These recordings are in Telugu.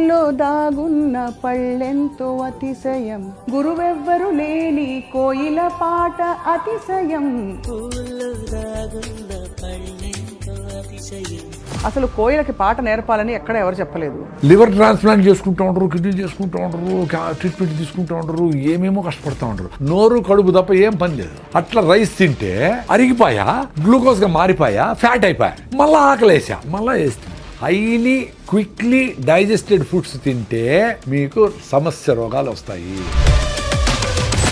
పువ్వుల్లో దాగున్న పళ్ళెంతో అతిశయం, గురువెవ్వరు లేని కోయిల పాట అతిశయం. అసలు కోయిలకి పాట నేర్పాలని ఎక్కడ ఎవరు చెప్పలేదు. లివర్ ట్రాన్స్ప్లాంట్ చేసుకుంటూ ఉంటారు, కిడ్నీ చేసుకుంటూ ఉంటారు, ట్రీట్మెంట్ తీసుకుంటూ ఉంటారు, ఏమేమో కష్టపడుతూ ఉంటారు. నోరు కడుపు తప్ప ఏం పని లేదు. అట్లా రైస్ తింటే అరిగిపోయా, గ్లూకోజ్ గా మారిపోయా, ఫ్యాట్ అయిపోయా, మళ్ళా ఆకలేసా, మళ్ళా వేస్తా. హైలీ క్విక్లీ డైజెస్టెడ్ ఫుడ్స్ తింటే మీకు సమస్య రోగాలు వస్తాయి.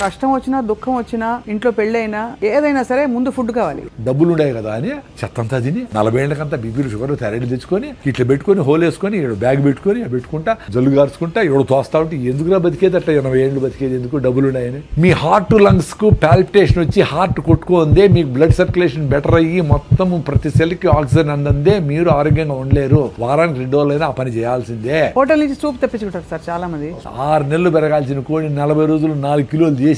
కష్టం వచ్చినా దుఃఖం వచ్చినా ఇంట్లో పెళ్ళైనా ఏదైనా సరే ముందు ఫుడ్ కావాలి. డబ్బులు ఉండే కదా అని చెత్తంతా తిని 40 ఏళ్ళకంతా బీపీ షుగర్ థైరాయిడ్ తెచ్చుకొని ఇట్లా పెట్టుకొని హోల్ వేసుకొని ఇక్కడ బ్యాగ్ పెట్టుకొని పెట్టుకుంటా జల్లు గార్చుకుంటా ఇక్కడ తోస్తా ఉంటే ఎందుకురా బతికేది, అట్లా 80 ఏళ్ళు బతికేది ఎందుకు, డబ్బులు ఉన్నాయని. మీ హార్ట్ లంగ్స్ కు పాల్పిటేషన్ వచ్చి హార్ట్ కొట్టుకుందే, మీకు బ్లడ్ సర్క్యులేషన్ బెటర్ అయ్యి మొత్తం ప్రతి సెల్ కి ఆక్సిజన్ అందందే మీరు ఆరోగ్యంగా ఉండలేరు. వారానికి 2 రోజులైనా ఆ పని చేయాల్సిందే. హోటల్ నుంచి సూప్ తెప్పించుకుంటారు సార్ చాలా మంది. 6 నెలలు పెరగాల్సిన కోడి 40 రోజులు 4 కిలోలు చేసి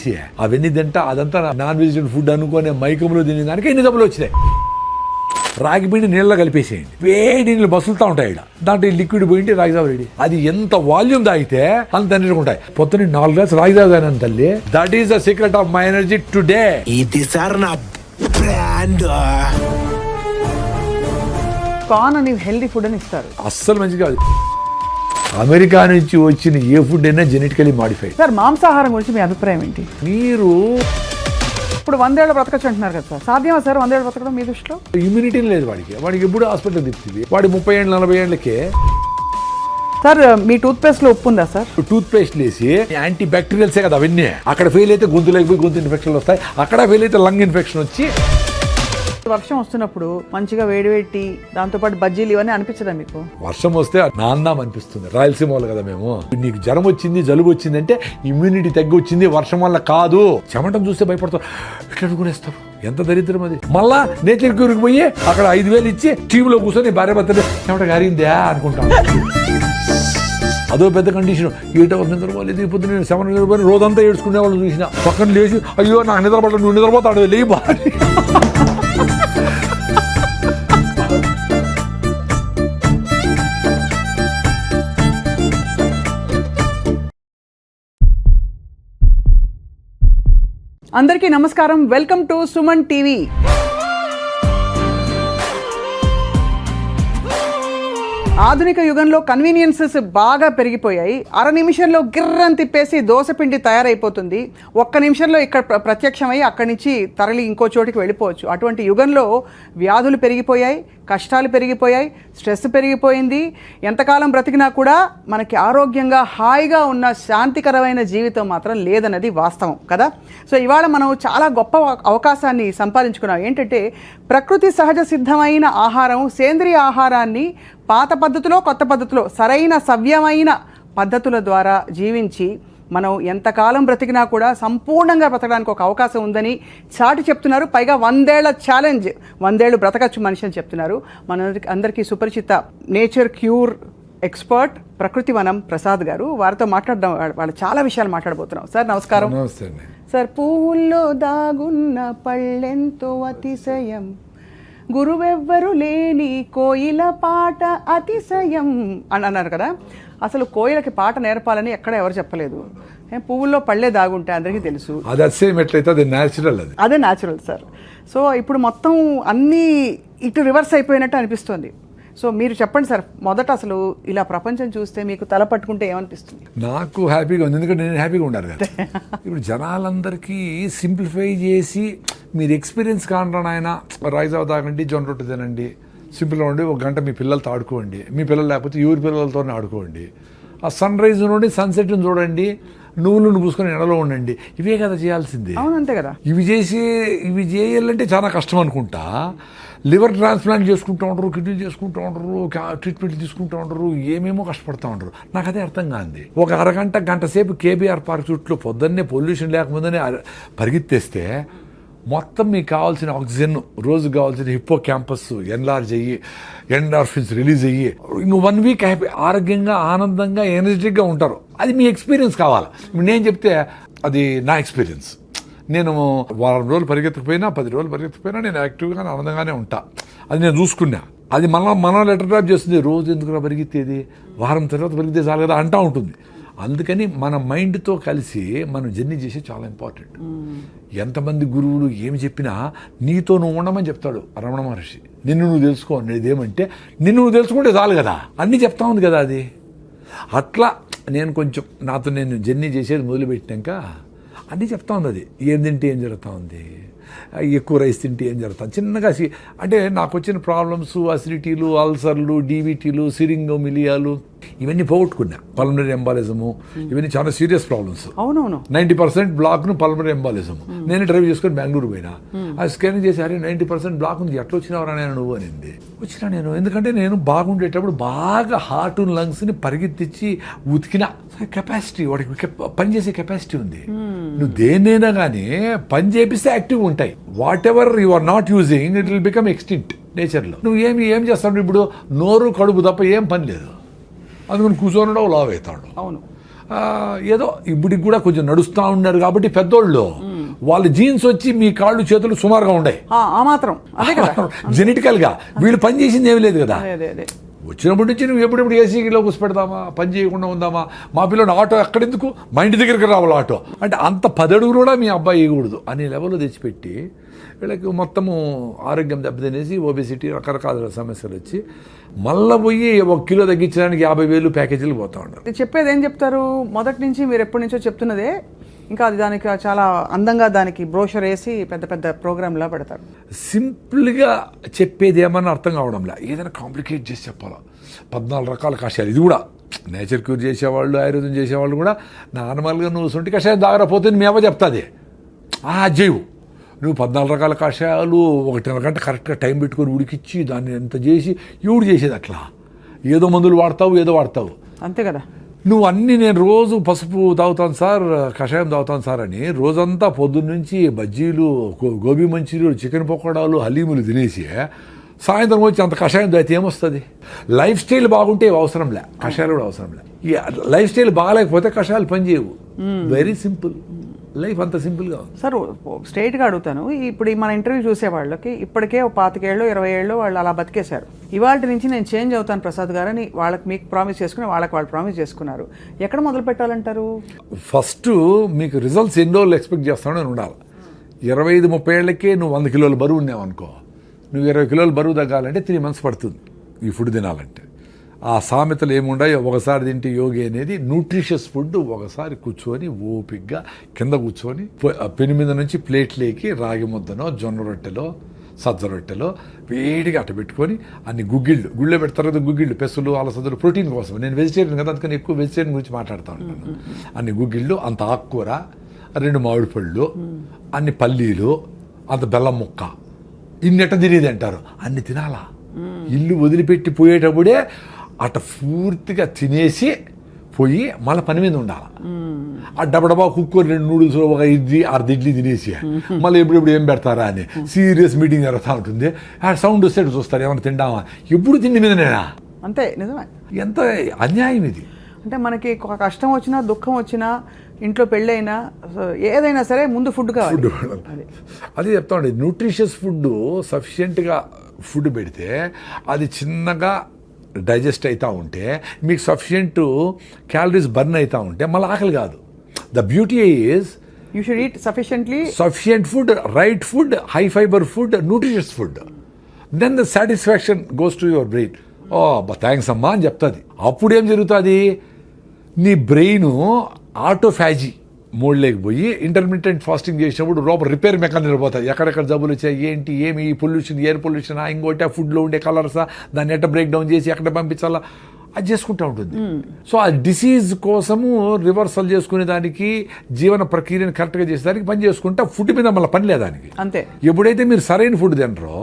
అవన్నీ తింటా అదంతా నాన్ వెజిటేరియన్ ఫుడ్ అనుకునే మైకంలో తినే దానికి ఎన్ని డబ్బులు వచ్చినాయి. రాగి పిండి నీళ్ళలో కలిపేసేయండి, వేడి నీళ్ళు బసులుతూ ఉంటాయి. దాంట్లో లిక్విడ్ పోయింటే రాగిజావ రెడీ. అది ఎంత వాల్యూమ్ తాగితే అంత ఎనర్జీ ఉంటాయి. పొద్దున్న 4 గ్లాస్ రాగిజావ తాగిన తల్లి. That is the secret of my energy today. ఇది సార్ నా బ్రాండ్. కార్న్ అని హెల్దీ ఫుడ్ అని ఇస్తారు, అస్సలు మంచిగా. అమెరికా నుంచి వచ్చిన ఏ ఫుడ్ అయినా జెనెటికలీ మాడిఫైడ్. సార్ మాంసాహారం గురించి మీ అభిప్రాయం ఏంటి? మీరు ఇప్పుడు 100 ఏళ్ళు బ్రతకచ్చు అంటున్నారు కదా సార్, సాధ్యమా సార్ 100 ఏళ్ళు బ్రతకడం మీ దృష్టిలో? ఇమ్యూనిటీ లేదు వాడికి ఎప్పుడు హాస్పిటల్ తిప్పుతుంది. వాడి 30 ఏళ్ళు 40 ఏళ్ళకే. సార్ మీ టూత్ పేస్ట్ లో ఉప్పు ఉందా సార్? టూత్ పేస్ట్ వేసి యాంటీ బ్యాక్టీరియల్సే కదా అవన్నీ. అక్కడ ఫెయిల్ అయితే గొంతులోకి పోయి గొంతు ఇన్ఫెక్షన్లు వస్తాయి, అక్కడ ఫెయిల్ అయితే లంగ్ ఇన్ఫెక్షన్ వచ్చి. వర్షం వస్తున్నప్పుడు మంచిగా వేడివేటి దాంతోపాటు బజ్జీలు ఇవన్నీ అనిపించదా మీకు? వర్షం వస్తే నాందాం అనిపిస్తుంది. రాయలసీమ వాళ్ళు కదా మేము. నీకు జ్వరం వచ్చింది జలుబు వచ్చింది అంటే ఇమ్యూనిటీ తగ్గి వచ్చింది, వర్షం వల్ల కాదు. చెమటం చూస్తే భయపడతారు, ఇట్లా అనుకునేస్తారు. ఎంత దరిద్రం అది. మళ్ళా నేచర్ క్యూర్కి పోయి అక్కడ 5,000 ఇచ్చి టీవీలో కూర్చొని భార్య భర్తలు చెమట గారిందా అనుకుంటాం. అదో పెద్ద కండిషన్. 8 hours నిద్రపోలేదు, ఇప్పుడు నేను 7 నిద్రపోయి రోజంతా ఏడ్చుకునే వాళ్ళు చూసిన. పక్కన లేచి అయ్యో నాకు నిద్రపడ, నువ్వు నిద్రపోతాడు లేయి బాగా. అందరికీ నమస్కారం, వెల్కమ్ టు సుమన్ టీవీ. ఆధునిక యుగంలో కన్వీనియన్సెస్ బాగా పెరిగిపోయాయి. 1/2 నిమిషంలో గిర్రని తిప్పేసి దోసపిండి తయారైపోతుంది. 1 నిమిషంలో ఇక్కడ ప్రత్యక్షమై అక్కడి నుంచి తరలి ఇంకో చోటికి వెళ్ళిపోవచ్చు. అటువంటి యుగంలో వ్యాధులు పెరిగిపోయాయి, కష్టాలు పెరిగిపోయాయి, స్ట్రెస్ పెరిగిపోయింది. ఎంతకాలం బ్రతికినా కూడా మనకి ఆరోగ్యంగా హాయిగా ఉన్న శాంతికరమైన జీవితం మాత్రం లేదన్నది వాస్తవం కదా. సో ఇవాళ మనం చాలా గొప్ప అవకాశాన్ని సంపాదించుకున్నాం. ఏంటంటే ప్రకృతి సహజ సిద్ధమైన ఆహారం, సేంద్రియ ఆహారాన్ని పాత పద్ధతిలో కొత్త పద్ధతిలో సరైన సవ్యమైన పద్ధతుల ద్వారా జీవించి మనం ఎంతకాలం బ్రతికినా కూడా సంపూర్ణంగా బ్రతకడానికి ఒక అవకాశం ఉందని చాటి చెప్తున్నారు. పైగా 100 ఏళ్ల ఛాలెంజ్, 100 ఏళ్ళు బ్రతకచ్చు మనిషి అని చెప్తున్నారు. మన అందరికీ సుపరిచిత నేచర్ క్యూర్ ఎక్స్పర్ట్ ప్రకృతి వనం ప్రసాద్ గారు. వారితో మాట్లాడడం, వాళ్ళు చాలా విషయాలు మాట్లాడబోతున్నాం. సార్ నమస్కారం. సార్, పువ్వుల్లో దాగున్న పళ్ళెంతో అతిశయం, గురువెవ్వరు లేని కోయిల పాట అతిశయం అని అన్నారు కదా. అసలు కోయిలకి పాట నేర్పాలని ఎక్కడ ఎవరు చెప్పలేదు. పువ్వుల్లో పళ్ళే దాగుంటే అందరికీ తెలుసు. అదే న్యాచురల్ సార్. సో ఇప్పుడు మొత్తం అన్నీ ఇటు రివర్స్ అయిపోయినట్టు అనిపిస్తుంది. సో మీరు చెప్పండి సార్, మొదట అసలు ఇలా ప్రపంచం చూస్తే మీకు తల పట్టుకుంటే ఏమనిపిస్తుంది? నాకు హ్యాపీగా ఉంది, ఎందుకంటే నేను హ్యాపీగా ఉండాలి కదా. ఇప్పుడు జనాలందరికీ సింప్లిఫై చేసి మీరు ఎక్స్పీరియన్స్ కానరా ఆయన రైజావ తాగండి, జొన్న రొట్టె తినండి, సింపుల్గా ఉండి 1 గంట మీ పిల్లలతో ఆడుకోండి, మీ పిల్లలు లేకపోతే ఎవరి పిల్లలతోనే ఆడుకోండి, ఆ సన్ రైజ్ నుండి సన్సెట్ని చూడండి, నువ్వులను పూసుకొని ఎండలో ఉండండి. ఇవే కదా చేయాల్సింది. అవునంతే కదా. ఇవి చేయాలంటే చాలా కష్టం అనుకుంటా. లివర్ ట్రాన్స్ప్లాంట్ చేసుకుంటూ ఉంటారు, కిడ్నీ చేసుకుంటూ ఉంటారు, ట్రీట్మెంట్ తీసుకుంటూ ఉంటారు, ఏమేమో కష్టపడుతూ ఉంటారు. నాకు అదే అర్థం కాంది. ఒక గంట సేపు కేబీఆర్ పార్క్ చుట్టూ పొద్దున్నే పొల్యూషన్ లేకముందనే పరిగెత్తేస్తే మొత్తం మీకు కావాల్సిన ఆక్సిజన్, రోజుకు కావాల్సిన హిప్పో క్యాంపస్ ఎన్లార్జ్ అయ్యి ఎండార్ఫిన్స్ రిలీజ్ అయ్యి ఇంకో 1 వీక్ హ్యాపీ ఆరోగ్యంగా ఆనందంగా ఎనర్జెటిక్గా ఉంటారు. అది మీ ఎక్స్పీరియన్స్ కావాలి. నేను చెప్తే అది నా ఎక్స్పీరియన్స్. నేను 1 వారం రోజులు పరిగెత్తకపోయినా 10 రోజులు పరిగెత్తకపోయినా నేను యాక్టివ్గా ఆనందంగానే ఉంటా. అది నేను చూసుకున్నా. అది మనం లెటర్ డ్రాప్ చేస్తుంది, రోజు ఎందుకు పరిగెత్తేది, వారం తర్వాత పరిగెత్తే చాలు కదా అంటూ ఉంటుంది. అందుకని మన మైండ్తో కలిసి మనం జర్నీ చేసేది చాలా ఇంపార్టెంట్. ఎంతమంది గురువులు ఏమి చెప్పినా నీతో నువ్వు ఉండమని చెప్తాడు రమణ మహర్షి. నిన్ను నువ్వు తెలుసుకో అనేది ఏమంటే నిన్ను నువ్వు తెలుసుకుంటే చాలు కదా, అన్నీ చెప్తా ఉంది కదా అది. అట్లా నేను కొంచెం నాతో నేను జర్నీ చేసేది మొదలుపెట్టినాక అన్నీ చెప్తా ఉంది. అది ఏం తింటే ఏం జరుగుతూ ఉంది, ఎక్కువ రైస్ తింటే ఏం జరుగుతుంది, చిన్నగా అంటే నాకు వచ్చిన ప్రాబ్లమ్స్ అసిడిటీలు, అల్సర్లు, డీబీటీలు, సిరింగోమిలియాలు ఇవన్నీ పోగొట్టుకున్నా. పల్మనరీ ఎంబాలిజము ఇవన్నీ చాలా సీరియస్ ప్రాబ్లమ్స్. అవునవును 90% బ్లాక్ను పల్మనరీ ఎంబాలిజం. నేను డ్రైవ్ చేసుకొని బెంగళూరు పోయినా, ఆ స్కానింగ్ చేసి అరే 90% బ్లాక్ ఉంది, ఎట్లా వచ్చినావరా నేను నువ్వు అనింది. వచ్చినా నేను, ఎందుకంటే నేను బాగుండేటప్పుడు బాగా హార్ట్ లంగ్స్ని పరిగెత్తించి ఉతికిన కెపాసిటీ, వాడికి పనిచేసే కెపాసిటీ ఉంది. నువ్వు దేన్నైనా కానీ పని చేపిస్తే యాక్టివ్గా ఉంటాయి. Whatever you are not using it will become extinct నేచర్లో. నువ్వు ఏం చేస్తావు ఇప్పుడు, నోరు కడుపు తప్ప ఏం పని లేదు, అందుకని కూర్చొని లావ్ అవుతాడు. అవును, ఏదో ఇప్పటికి కూడా కొంచెం నడుస్తూ ఉన్నారు కాబట్టి పెద్దోళ్ళు వాళ్ళ జీన్స్ వచ్చి మీ కాళ్ళు చేతులు సుమారుగా ఉన్నాయి, ఆ మాత్రం అదే కదా. జెనెటికల్ గా వీళ్ళు పని చేసింది ఏమీ లేదు కదా. అదే వచ్చినప్పటి నుంచి నువ్వు ఎప్పుడెప్పుడు ఏసీలో కూర్చోపెడదామా, పని చేయకుండా ఉందామా, మా పిల్లలు ఆటో ఎక్కడెందుకు, మా ఇంటి దగ్గరికి రావాలి ఆటో అంటే అంత 10 అడుగులు కూడా మీ అబ్బాయి వేయకూడదు అనే లెవెల్లో తెచ్చిపెట్టి వీళ్ళకి మొత్తము ఆరోగ్యం దెబ్బతినేసి ఓబెసిటీ రకరకాల సమస్యలు వచ్చి మళ్ళీ పోయి 1 కిలో తగ్గించడానికి 50,000 ప్యాకేజీలు పోతా ఉన్నారు. చెప్పేది ఏం చెప్తారు, మొదటి నుంచి మీరు ఎప్పటి నుంచో చెప్తున్నదే, ఇంకా అది దానికి చాలా అందంగా దానికి బ్రోషర్ వేసి పెద్ద పెద్ద ప్రోగ్రామ్లా పెడతారు. సింపుల్గా చెప్పేది ఏమన్నా అర్థం కావడంలా, ఏదైనా కాంప్లికేట్ చేసి చెప్పాలా. 14 రకాల కషాయాలు, ఇది కూడా నేచర్ క్యూర్ చేసేవాళ్ళు, ఆయుర్వేదం చేసేవాళ్ళు కూడా నార్మల్గా నువ్వు సొంటి కషాయం దాగరపోతే మీ అవ్వ చెప్తుంది జైవు, నువ్వు 14 రకాల కషాయాలు 1.5 గంట కరెక్ట్గా టైం పెట్టుకొని ఉడికిచ్చి దాన్ని ఎంత చేసి ఎవడు చేసేది అట్లా, ఏదో మందులు వాడతావు అంతే కదా. నువ్వు అన్నీ నేను రోజు పసుపు తాగుతాను సార్, కషాయం తాగుతాను సార్ అని రోజంతా పొద్దున్న నుంచి బజ్జీలు, గోబీ మంచూరియలు, చికెన్ పకోడాలు, హలీములు తినేసి సాయంత్రం వచ్చి అంత కషాయం తాగితే ఏమొస్తుంది. లైఫ్ స్టైల్ బాగుంటే అవసరంలే, కషాయాలు కూడా అవసరంలే. లైఫ్ స్టైల్ బాగాలేకపోతే కషాయాలు పనిచేయవు. వెరీ సింపుల్ లైఫ్, అంత సింపుల్గా ఉంది. సార్ స్ట్రైట్గా అడుగుతాను, ఇప్పుడు మన ఇంటర్వ్యూ చూసే వాళ్ళకి ఇప్పటికే 25 ఏళ్ళు 20 ఏళ్ళు వాళ్ళు అలా బతికేశారు. ఇవాళ నుంచి నేను చేంజ్ అవుతాను ప్రసాద్ గారు అని వాళ్ళకి మీకు ప్రామిస్ చేసుకుని వాళ్ళకి వాళ్ళు ప్రామిస్ చేసుకున్నారు. ఎక్కడ మొదలు పెట్టాలంటారు? ఫస్ట్ మీకు రిజల్ట్స్ ఎన్ని రోజులు ఎక్స్పెక్ట్ చేస్తానని ఉండాలి. 25-30 ఏళ్ళకే నువ్వు 100 కిలోల బరువు ఉన్నావు అనుకో, నువ్వు 20 కిలోల బరువు తగ్గాలంటే 3 months పడుతుంది ఈ ఫుడ్ తినాలంటే. ఆ సామెతలు ఏముండాయి, ఒకసారి తింటే యోగి అనేది న్యూట్రిషియస్ ఫుడ్. ఒకసారి కూర్చొని ఓపిక్గా కింద కూర్చొని పెను మీద నుంచి ప్లేట్లేకి రాగి ముద్దనో, జొన్న రొట్టెలో, సజ్జ రొట్టెలో వేడిగా అట్ట పెట్టుకొని అన్ని గుళ్ళో పెడతారు కదా గుగ్గిళ్ళు, పెసలు, అలసందలు, ప్రోటీన్ కోసం. నేను వెజిటేరియన్ కదా, అందుకని ఎక్కువ వెజిటేరియన్ గురించి మాట్లాడుతూ ఉంటాను. అన్ని గుగ్గిళ్ళు, అంత ఆకుకూర, 2 మామిడి పళ్ళు, అన్ని పల్లీలు, అంత బెల్లం ముక్క, ఇన్నెట్ట తినేది అంటారు. అన్ని తినాలా, ఇల్లు వదిలిపెట్టి పోయేటప్పుడే అట్ట పూర్తిగా తినేసి పోయి మళ్ళీ పని మీద ఉండాలి. ఆ డబ్బా కుక్కర్ 2 నూడిల్స్, 1 ఇడ్లీ, 1/2 ఇడ్లీ తినేసి మళ్ళీ ఎప్పుడు ఏం పెడతారా అని సీరియస్ మీటింగ్ జరుగుతూ ఉంటుంది. ఆ సౌండ్ వస్తే చూస్తారు, ఏమైనా తిండామా, ఎప్పుడు తిండి మీద నేనా. అంతే, నిజమే. ఎంత అన్యాయం ఇది. అంటే మనకి కష్టం వచ్చినా, దుఃఖం వచ్చినా, ఇంట్లో పెళ్ళైనా, ఏదైనా సరే ముందు ఫుడ్ కావాలి. అదే చెప్తా ఉండే, న్యూట్రిషియస్ ఫుడ్ సఫిషియెంట్గా ఫుడ్ పెడితే అది చిన్నగా డైజెస్ట్ అవుతూ ఉంటే మీకు సఫిషియెంట్ క్యాలరీస్ బర్న్ అవుతూ ఉంటే మళ్ళీ ఆకలి కాదు. The beauty is you should eat sufficient food, right food, high fibre food, nutritious food. Then the satisfaction goes to your brain. Thanks అమ్మా అని చెప్తుంది. అప్పుడు ఏం జరుగుతుంది, నీ బ్రెయిన్ ఆటోఫాజీ మోడ్లోకి పోయి ఇంటర్మీడియట్ ఫాస్టింగ్ చేసినప్పుడు లోపల రిపేర్ మెకానిజం పోతాయి. ఎక్కడెక్కడ జబ్బులు వచ్చాయి, ఏంటి, ఏమి పొల్యూషన్, ఎయిర్ పొల్యూషన్, ఇంకోటి ఫుడ్లో ఉండే కలర్సా, దాన్ని ఎట్ట బ్రేక్ డౌన్ చేసి ఎక్కడ పంపించాలా, అది చేసుకుంటూ ఉంటుంది. సో ఆ డిసీజ్ కోసము రివర్సల్ చేసుకునే దానికి, జీవన ప్రక్రియను కరెక్ట్గా చేసేదానికి పని చేసుకుంటా, ఫుడ్ మీద మళ్ళీ పని లేదానికి. అంతే. ఎప్పుడైతే మీరు సరైన ఫుడ్ తినరో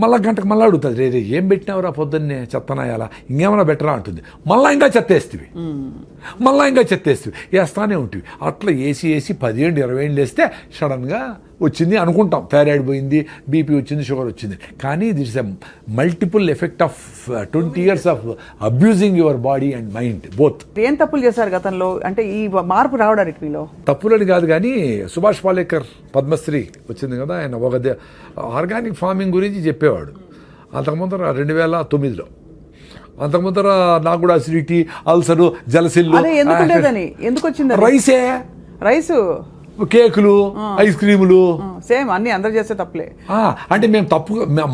మళ్ళీ గంటకు మళ్ళీ అడుగుతుంది, రే ఏం పెట్టినావురా పొద్దున్నే, చెత్తనాయాలా, ఇంకేమైనా బెటరా అంటుంది. మళ్ళీ ఇంకా చెత్తేస్తుంది, వేస్తానే ఉంటుంది. అట్లా వేసి 10 ఏళ్ళు 20 ఏళ్ళు వేస్తే సడన్గా వచ్చింది అనుకుంటాం, థైరాయిడ్ పోయింది, బీపీ వచ్చింది, షుగర్ వచ్చింది. కానీ that's a multiple effect of 20 years of abusing your body and mind both. ఏం తప్పులు చేశారు గతంలో, అంటే ఈ మార్పు రావడానికి మీలో? తప్పులని కాదు కానీ, సుభాష్ పాలేకర్ పద్మశ్రీ వచ్చింది కదా, ఆయన ఒక ఆర్గానిక్ ఫార్మింగ్ గురించి చెప్పేవాడు. అంతకుముందర 2009లో. అంతకుముందర నాకు కూడా అసిడిటీ, అల్సరు, జలసిల్లు. అదే ఎందుకు ఉండేదని, ఎందుకు వచ్చింది అది? రైసే, రైసు, కేకులు, ఐస్ క్రీములు. సేమ్ అన్ని అందరు చేసే తప్పులే. అంటే మేము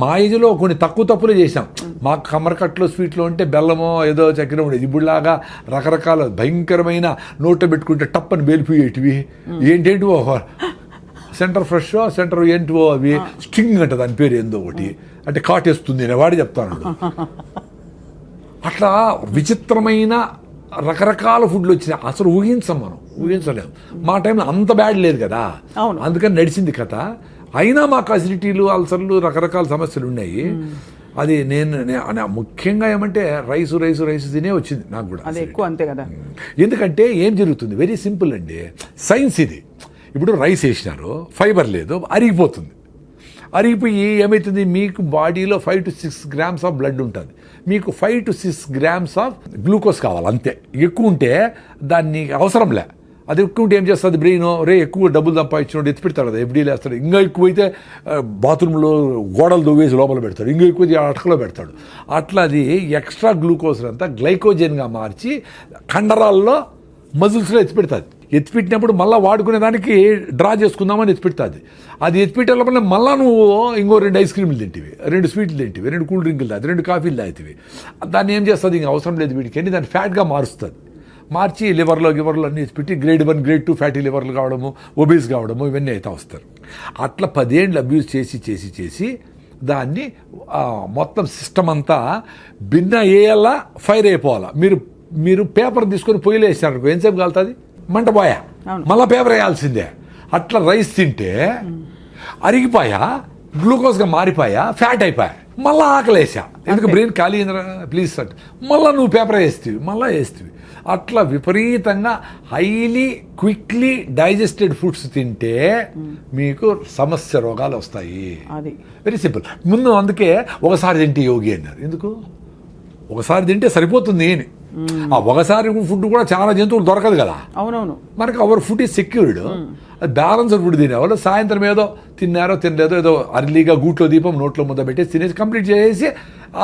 మా ఏజ్లో కొన్ని తక్కువ తప్పులే చేసాం. మాకు కమ్మరకట్లో స్వీట్లో ఉంటే బెల్లమో ఏదో చక్కెర ఉండేది. ఇప్పుడులాగా రకరకాల భయంకరమైన నోట్లో పెట్టుకుంటే టప్పని బేలిపోయేటివి. ఏంటేంటివో సెంటర్ ఫ్రెష్, సెంటర్ ఏంటివో అవి స్ట్రింగ్ అంట, దాని పేరు ఏందో ఒకటి, అంటే కాటేస్తుంది అనే వాడు చెప్తాను. అట్లా విచిత్రమైన రకరకాల ఫుడ్లు వచ్చినాయి. అసలు ఊహించలేము. మా టైంలో అంత బ్యాడ్ లేదు కదా, అందుకని నడిచింది కథ. అయినా మాకు అసిడిటీలు, అల్సర్లు, రకరకాల సమస్యలు ఉన్నాయి. అది నేను ముఖ్యంగా ఏమంటే రైస్ తినే వచ్చింది నాకు కూడా. అది ఎక్కువ అంతే కదా. ఎందుకంటే ఏం జరుగుతుంది, వెరీ సింపుల్ అండి, సైన్స్ ఇది. ఇప్పుడు రైస్ వేసినారు, ఫైబర్ లేదు, అరిగిపోయి ఏమవుతుంది, మీకు బాడీలో 5 to 6 grams ఆఫ్ బ్లడ్ ఉంటుంది. మీకు 5 to 6 grams ఆఫ్ గ్లూకోజ్ కావాలి అంతే. ఎక్కువ ఉంటే దాన్ని అవసరంలే. అది ఎక్కువ ఉంటే ఏం చేస్తుంది బ్రెయిన్, ఎక్కువ డబ్బులు సంపాదించినోడు ఎత్తి పెడతాడు కదా, ఎఫ్డీలు వేస్తాడు. ఇంకా ఎక్కువైతే బాత్రూంలో గోడలు దువ్వేసి లోపల పెడతాడు, ఇంకా ఎక్కువైతే అటకలో పెడతాడు. అట్లా అది ఎక్స్ట్రా గ్లూకోజ్ అంతా గ్లైకోజన్గా మార్చి కండరాల్లో, మజిల్స్లో ఎత్తిపెట్టినప్పుడు మళ్ళీ వాడుకునే దానికి డ్రా చేసుకుందామని ఎత్తిపెడుతుంది. అది ఎత్తిపెట్టే మళ్ళీ నువ్వు ఇంకో 2 ఐస్ క్రీములు తింటివి, 2 స్వీట్లు తింటివి, 2 కూల్ డ్రింకులు తాగి, 2 కాఫీలు తాగుతావి. దాన్ని ఏం చేస్తుంది, ఇంక అవసరం లేదు వీడికి అని దాన్ని ఫ్యాట్గా మారుస్తుంది. మార్చి లివర్లో అన్ని ఎత్తిపెట్టి గ్రేడ్ 1, గ్రేడ్ 2 ఫ్యాటీ లివర్లు కావడము, ఒబీస్ కావడము, ఇవన్నీ అయితే వస్తారు. అట్లా 10 ఏళ్ళు అబ్యూజ్ చేసి దాన్ని మొత్తం సిస్టమ్ అంతా భిన్న ఏయల్లా ఫైర్ అయిపోవాలా. మీరు పేపర్ తీసుకొని పొయ్యిలో వేసినారు, ఎంతసేపు కాలుతుంది, మంట పోయా, మళ్ళీ పేపర్ వేయాల్సిందే. అట్లా రైస్ తింటే అరిగిపోయా, గ్లూకోజ్గా మారిపోయా, ఫ్యాట్ అయిపోయా, మళ్ళీ ఆకలేసా. ఎందుకు బ్రెయిన్ ఖాళీ అయిందిరా ప్లీజ్ అంటే మళ్ళీ నువ్వు పేపర్ వేస్తేవి. అట్లా విపరీతంగా హైలీ క్విక్లీ డైజెస్టెడ్ ఫుడ్స్ తింటే మీకు సమస్య రోగాలు వస్తాయి. Very simple. ముందు అందుకే ఒకసారి తింటే యోగి అన్నారు. ఎందుకు ఒకసారి తింటే సరిపోతుంది అని. ఒకసారి ఫుడ్ కూడా చాలా జంతువులు దొరకదు కదా. అవునవును. మనకు our food is secured. Balanced food తినేవాళ్ళు సాయంత్రం ఏదో తిన్నారో తినలేదో ఏదో అర్లీగా గూట్లో దీపం నోట్లో ముద్ద పెట్టేసి తినేసి కంప్లీట్ చేసి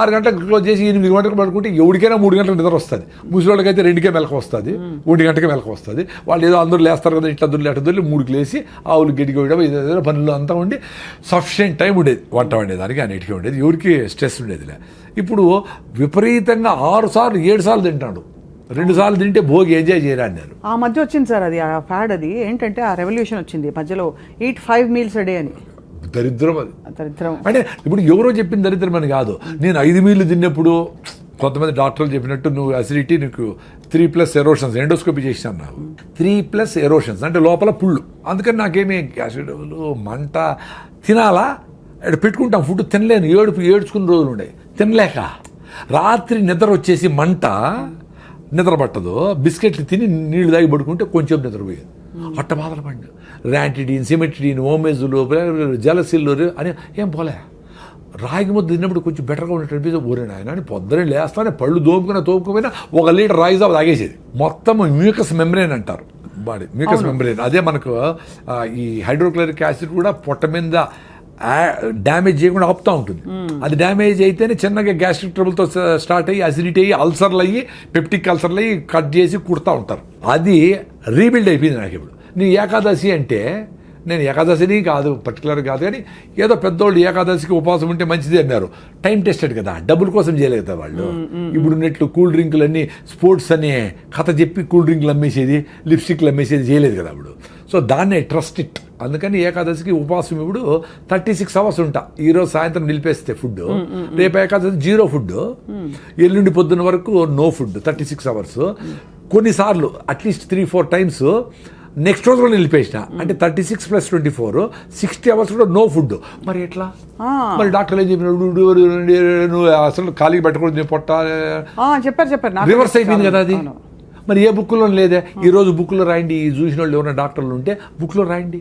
6 గంటలకు క్లోజ్ చేసి 8 గంటలకు పడుకుంటే ఎవరికైనా 3 గంటల నిద్ర వస్తుంది. ముసలివాళ్ళకైతే 2కే మెలకు వస్తుంది, 1 గంటకే మెలకు వస్తుంది. వాళ్ళు ఏదో అందరూ లేస్తారు కదా, ఇట్లా దొరికి 3కి లేసి ఆవులు గడ్డికి వేయడం, ఏదో పనులు అంతా ఉండి సఫిషియెంట్ టైం ఉండేది వంట వండేదానికి, అన్నిటికీ ఉండేది, ఎవరికి స్ట్రెస్ ఉండేదిలే. ఇప్పుడు విపరీతంగా 6 సార్లు 7 సార్లు తింటాడు. 2 సార్లు తింటే భోగి ఎంజాయ్ చేయరా అన్నారు. ఆ మధ్య వచ్చింది సార్ అది, ఆ ఫ్యాడ్. అది ఏంటంటే ఆ రెవల్యూషన్ వచ్చింది మధ్యలో, eat 5 meals a day అని. దరిద్రం అది. దరిద్రం అంటే ఇప్పుడు ఎవరో చెప్పిన దరిద్రం అని కాదు. నేను 5 మీల్లు తిన్నప్పుడు కొంతమంది డాక్టర్లు చెప్పినట్టు నువ్వు అసిడిటీ, నీకు 3+ ఎరోషన్స్, ఎండోస్కోపీ చేసినాను నాకు. 3+ ఎరోషన్స్ అంటే లోపల పుళ్ళు. అందుకని నాకేమీ గ్యాసిడోలు, మంట, తినాలా పెట్టుకుంటాం ఫుడ్ తినలేను, ఏడ్చుకున్న రోజులు ఉండే తినలేక. రాత్రి నిద్ర వచ్చేసి మంట, నిద్ర పట్టదు, బిస్కెట్లు తిని నీళ్లు తాగి పడుకుంటే కొంచెం నిద్రపోయేది. అట్ట బాధలు పడి ర్యాంటిడీన్, సిమెట్రిడీన్, ఓమేజులు, జలసిల్లు అని ఏం పోలే. రాగి ముద్ద తిన్నప్పుడు కొంచెం బెటర్గా ఉన్నట్టు అనిపిస్తుంది. ఊరేనా ఆయన అని పొద్దునే లేస్తానే పళ్ళు తోపుకుపోయినా 1 లీటర్ రాగి జావ తాగేసేది. మొత్తం మ్యూకస్ మెంబ్రేన్ అంటారు బాడీ, మ్యూకస్ మెంబ్రేన్. అదే మనకు ఈ హైడ్రోక్లోరిక్ యాసిడ్ కూడా పొట్ట మీద డ్యామేజ్ చేయకుండా ఆపుతూ ఉంటుంది. అది డ్యామేజ్ అయితేనే చిన్నగా గ్యాస్ట్రిక్ ట్రబుల్తో స్టార్ట్ అయ్యి అసిడిటీ అయ్యి అల్సర్లు అయ్యి పెప్టిక్ అల్సర్లు అయ్యి కట్ చేసి కుడతా ఉంటారు. అది రీబిల్డ్ అయిపోయింది నాకు. ఇప్పుడు నీ ఏకాదశి అంటే, నేను ఏకాదశిని కాదు పర్టికులర్ కాదు కానీ ఏదో పెద్దోళ్ళు ఏకాదశికి ఉపవాసం ఉంటే మంచిది అన్నారు. టైం టెస్టెడ్ కదా, డబ్బుల కోసం చేయలేదు కదా వాళ్ళు. ఇప్పుడు నెట్లు కూల్ డ్రింకులు అన్నీ స్పోర్ట్స్ అని కథ చెప్పి కూల్ డ్రింకులు అమ్మేసేది, లిప్స్టిక్లు అమ్మేసేది చేయలేదు కదా అప్పుడు. సో దాన్నే ట్రస్ట్ ఇట్. అందుకని ఏకాదశికి ఉపవాసం ఇప్పుడు 36 hours ఉంటా. ఈరోజు సాయంత్రం నిలిపేస్తే ఫుడ్, రేపు ఏకాదశి 0 ఫుడ్, ఎల్లుండి పొద్దున్న వరకు నో ఫుడ్ 36 hours. కొన్నిసార్లు అట్లీస్ట్ 3-4 times నెక్స్ట్ రోజు కూడా నిలిపేసిన. అంటే 36 + 24 60 hours కూడా నో ఫుడ్. మరి ఎట్లా? మరి డాక్టర్లు ఏం చెప్పినాడు, నువ్వు అసలు ఖాళీ పెట్టకూడదు పొట్ట, చెప్పారు. రివర్స్ అయిపోయింది కదా అది. మరి ఏ బుక్లో లేదే. ఈ రోజు బుక్లో రాయండి, ఈ చూసిన వాళ్ళు ఎవరైనా డాక్టర్లు ఉంటే బుక్లో రాయండి.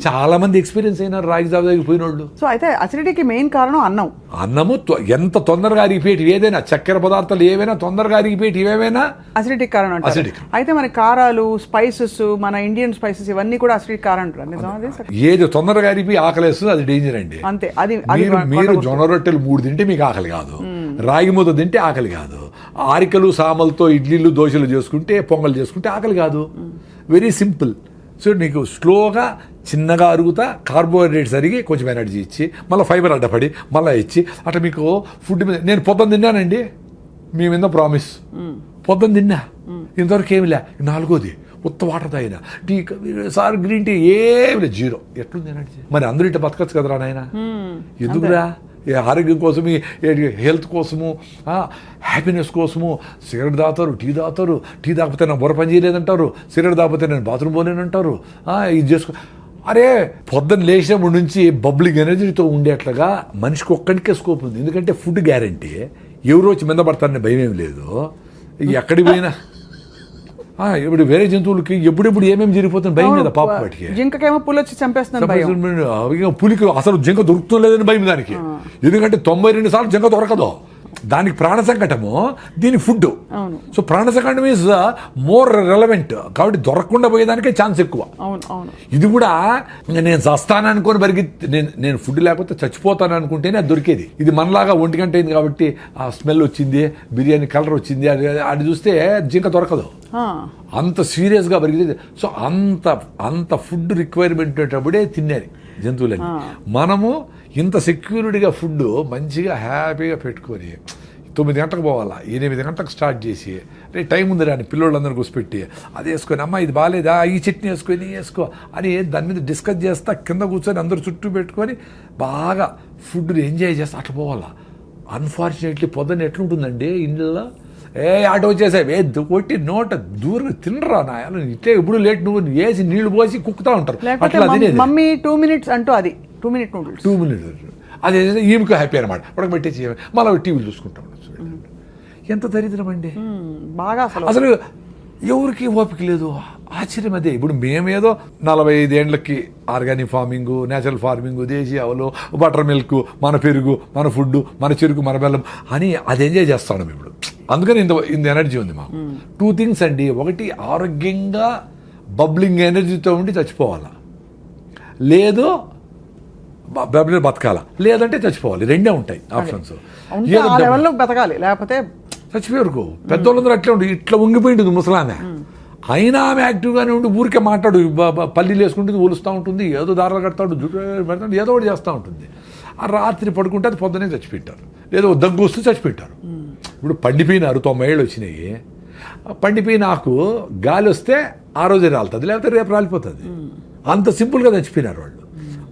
చాలా మంది ఎక్స్పీరియన్స్ అయినారు రాగి జావ పోయిన వాళ్ళు. సో అయితే అసిడిటీకి మెయిన్ కారణం అన్నము ఎంత తొందరగా అరిగిపోయేటి ఏదైనా, చక్కెర పదార్థాలు ఏవైనా తొందరగా అరిగిపోయేటి ఏవైనా అసిడిటీ కారణం అంటారు. అయితే మన కారాలు, స్పైసెస్, మన ఇండియన్ స్పైసెస్ ఇవన్నీ కూడా అసిడిటీ కారణం అంటారు. నిజమా? ఏది తొందరగా అరిగిపోయి ఆకలేస్తుంది అది డేంజర్ అండి. అంతే. అది మీరు జొన్న రొట్టెలు 3 తింటే మీకు ఆకలి కాదు, రాగి ముద్ద తింటే ఆకలి కాదు, ఆరికలు సామలతో ఇడ్లీలు దోశలు చేసుకుంటే పొంగల్ చేసుకుంటే ఆకలి కాదు. Very simple. సో నీకు స్లోగా చిన్నగా అరుగుతా కార్బోహైడ్రేట్స్ అరిగి కొంచెం ఎనర్జీ ఇచ్చి మళ్ళీ ఫైబర్ అడ్డపడి మళ్ళీ ఇచ్చి అట్లా మీకు ఫుడ్ మీద. నేను పొద్దున్న తిన్నానండి, మీ మీద ప్రామిస్, పొద్దున్న తిన్నా, ఇంతవరకు ఏమి లే. 4వది ఉత్త వాటర్ తాగిన, టీ సార్ గ్రీన్ టీ ఏమి లేదు, 0. ఎట్లుంది ఎనర్జీ? మరి అందరూ ఇట్లా బతకచ్చు కదరా నాయన. ఎందుకురా? ఆరోగ్యం కోసము, హెల్త్ కోసము, హ్యాపీనెస్ కోసము సిగరెట్ తాగుతారు, టీ తాగుతారు. టీ తాగిపోతే నా బుర్ర పని చేయలేదంటారు, సిగరెట్ తాగిపోతే నేను బాత్రూమ్ పోలేనంటారు. ఇది చేసుకో. అరే పొద్దున్న లేచినప్పటి నుంచి బబ్లింగ్ ఎనర్జీతో ఉండేట్లుగా మనిషికి ఒక్కడికే స్కోప్ ఉంది. ఎందుకంటే ఫుడ్ గ్యారంటీ, ఎవరు వచ్చి మీద పడతారని భయం ఏమి లేదు. ఎక్కడికి పోయినా ఇప్పుడు వేరే జంతువులకి ఎప్పుడెప్పుడు ఏమేమి జరిగిపోతుంది భయం కదా. పాప వాటికి జింకకేమో పులి వచ్చి చంపేస్తుంది, పులికి అసలు జింక దొరుకుతుంది లేదని భయం దానికి. ఎందుకంటే 92 సార్లు జింక దొరకదు. దానికి ప్రాణ సంకటము, దీని ఫుడ్. సో ప్రాణ సంకటం ఈజ్ మోర్ రెలవెంట్. కాబట్టి దొరకకుండా పోయేదానికే ఛాన్స్ ఎక్కువ. ఇది కూడా నేను చస్తాను అనుకొని నేను ఫుడ్ లేకపోతే చచ్చిపోతాను అనుకుంటేనే అది దొరికేది. ఇది మనలాగా 1 గంట అయింది కాబట్టి ఆ స్మెల్ వచ్చింది, బిర్యానీ కలర్ వచ్చింది, అది చూస్తే జింక దొరకదు. అంత సీరియస్గా పెరిగింది. సో అంత ఫుడ్ రిక్వైర్మెంట్ ఉండేటప్పుడే తినేది జంతువులని. మనము ఇంత సెక్యూరిటీగా ఫుడ్ మంచిగా హ్యాపీగా పెట్టుకొని 9 గంటలకు పోవాలా, 8 గంటలకు స్టార్ట్ చేసి టైం ఉంది రాని పిల్లోళ్ళందరూ కూర్చోపెట్టి అది వేసుకొని, అమ్మ ఇది బాగాలేదా, ఈ చట్నీ వేసుకొని వేసుకో అని దాని మీద డిస్కస్ చేస్తా కింద కూర్చొని అందరూ చుట్టూ పెట్టుకొని బాగా ఫుడ్ని ఎంజాయ్ చేస్తా అట్లా పోవాలా. అన్ఫార్చునేట్లీ పొద్దున్న ఎట్లుంటుందండి ఇంట్లో, ఆటో వచ్చేసాయి కొట్టి నోట దూరం తినరా నాయన, ఇట్లే ఎప్పుడు లేట్ నువ్వు వేసి నీళ్లు పోసి కుక్కుతా ఉంటారు. అట్లా మమ్మీ 2 minutes అంటూ అది 2 minute నూడిల్స్ 2 minutes అదే ఈమెకు హ్యాపీ అనమాట. ఉడకబెట్టేసి మళ్ళీ టీవీలు చూసుకుంటాం. ఎంత దరిద్రం అండి బాగా. అసలు ఎవరికి ఓపిక లేదు. ఆశ్చర్యం అదే. ఇప్పుడు మేమేదో 45 ఏళ్ళకి ఆర్గానిక్ ఫార్మింగ్, నేచురల్ ఫార్మింగ్, దేశీ ఆవులు, బటర్ మిల్క్, మన పెరుగు, మన ఫుడ్, మన చెరుకు, మన బెల్లం అని అది ఎంజాయ్ చేస్తాం ఇప్పుడు. అందుకని ఇంత ఎనర్జీ ఉంది మాకు. 2 things అండి. ఒకటి ఆరోగ్యంగా బబ్లింగ్ ఎనర్జీతో ఉండి చచ్చిపోవాలా, లేదు బతకాల, లేదంటే చచ్చిపోవాలి. 2 ఉంటాయి ఆప్షన్స్. బతకాలి లేకపోతే చచ్చిపోయారు. పెద్దోళ్ళందరూ అట్లే ఉండి ఇట్లా ఉంగిపోయింటుంది ముసలామె. అయినా ఆమె యాక్టివ్గానే ఉండి ఊరికే మాట్లాడు, పల్లీలు వేసుకుంటుంది, ఊలుస్తూ ఉంటుంది, ఏదో దారాలు కడతాడు, జుట్టు పెడతాడు, ఏదో ఒకటి చేస్తూ ఉంటుంది. ఆ రాత్రి పడుకుంటే అది పొద్దునే చచ్చిపెట్టారు, లేదో దగ్గు వస్తూ చచ్చిపెట్టారు. ఇప్పుడు పండిపోయినారు, 90 ఏళ్ళు వచ్చినాయి. పండిపోయిన ఆకు గాలి వస్తే ఆ రోజే రాలుతుంది, లేకపోతే రేపు రాలిపోతుంది. అంత సింపుల్గా చచ్చిపోయినారు వాళ్ళు.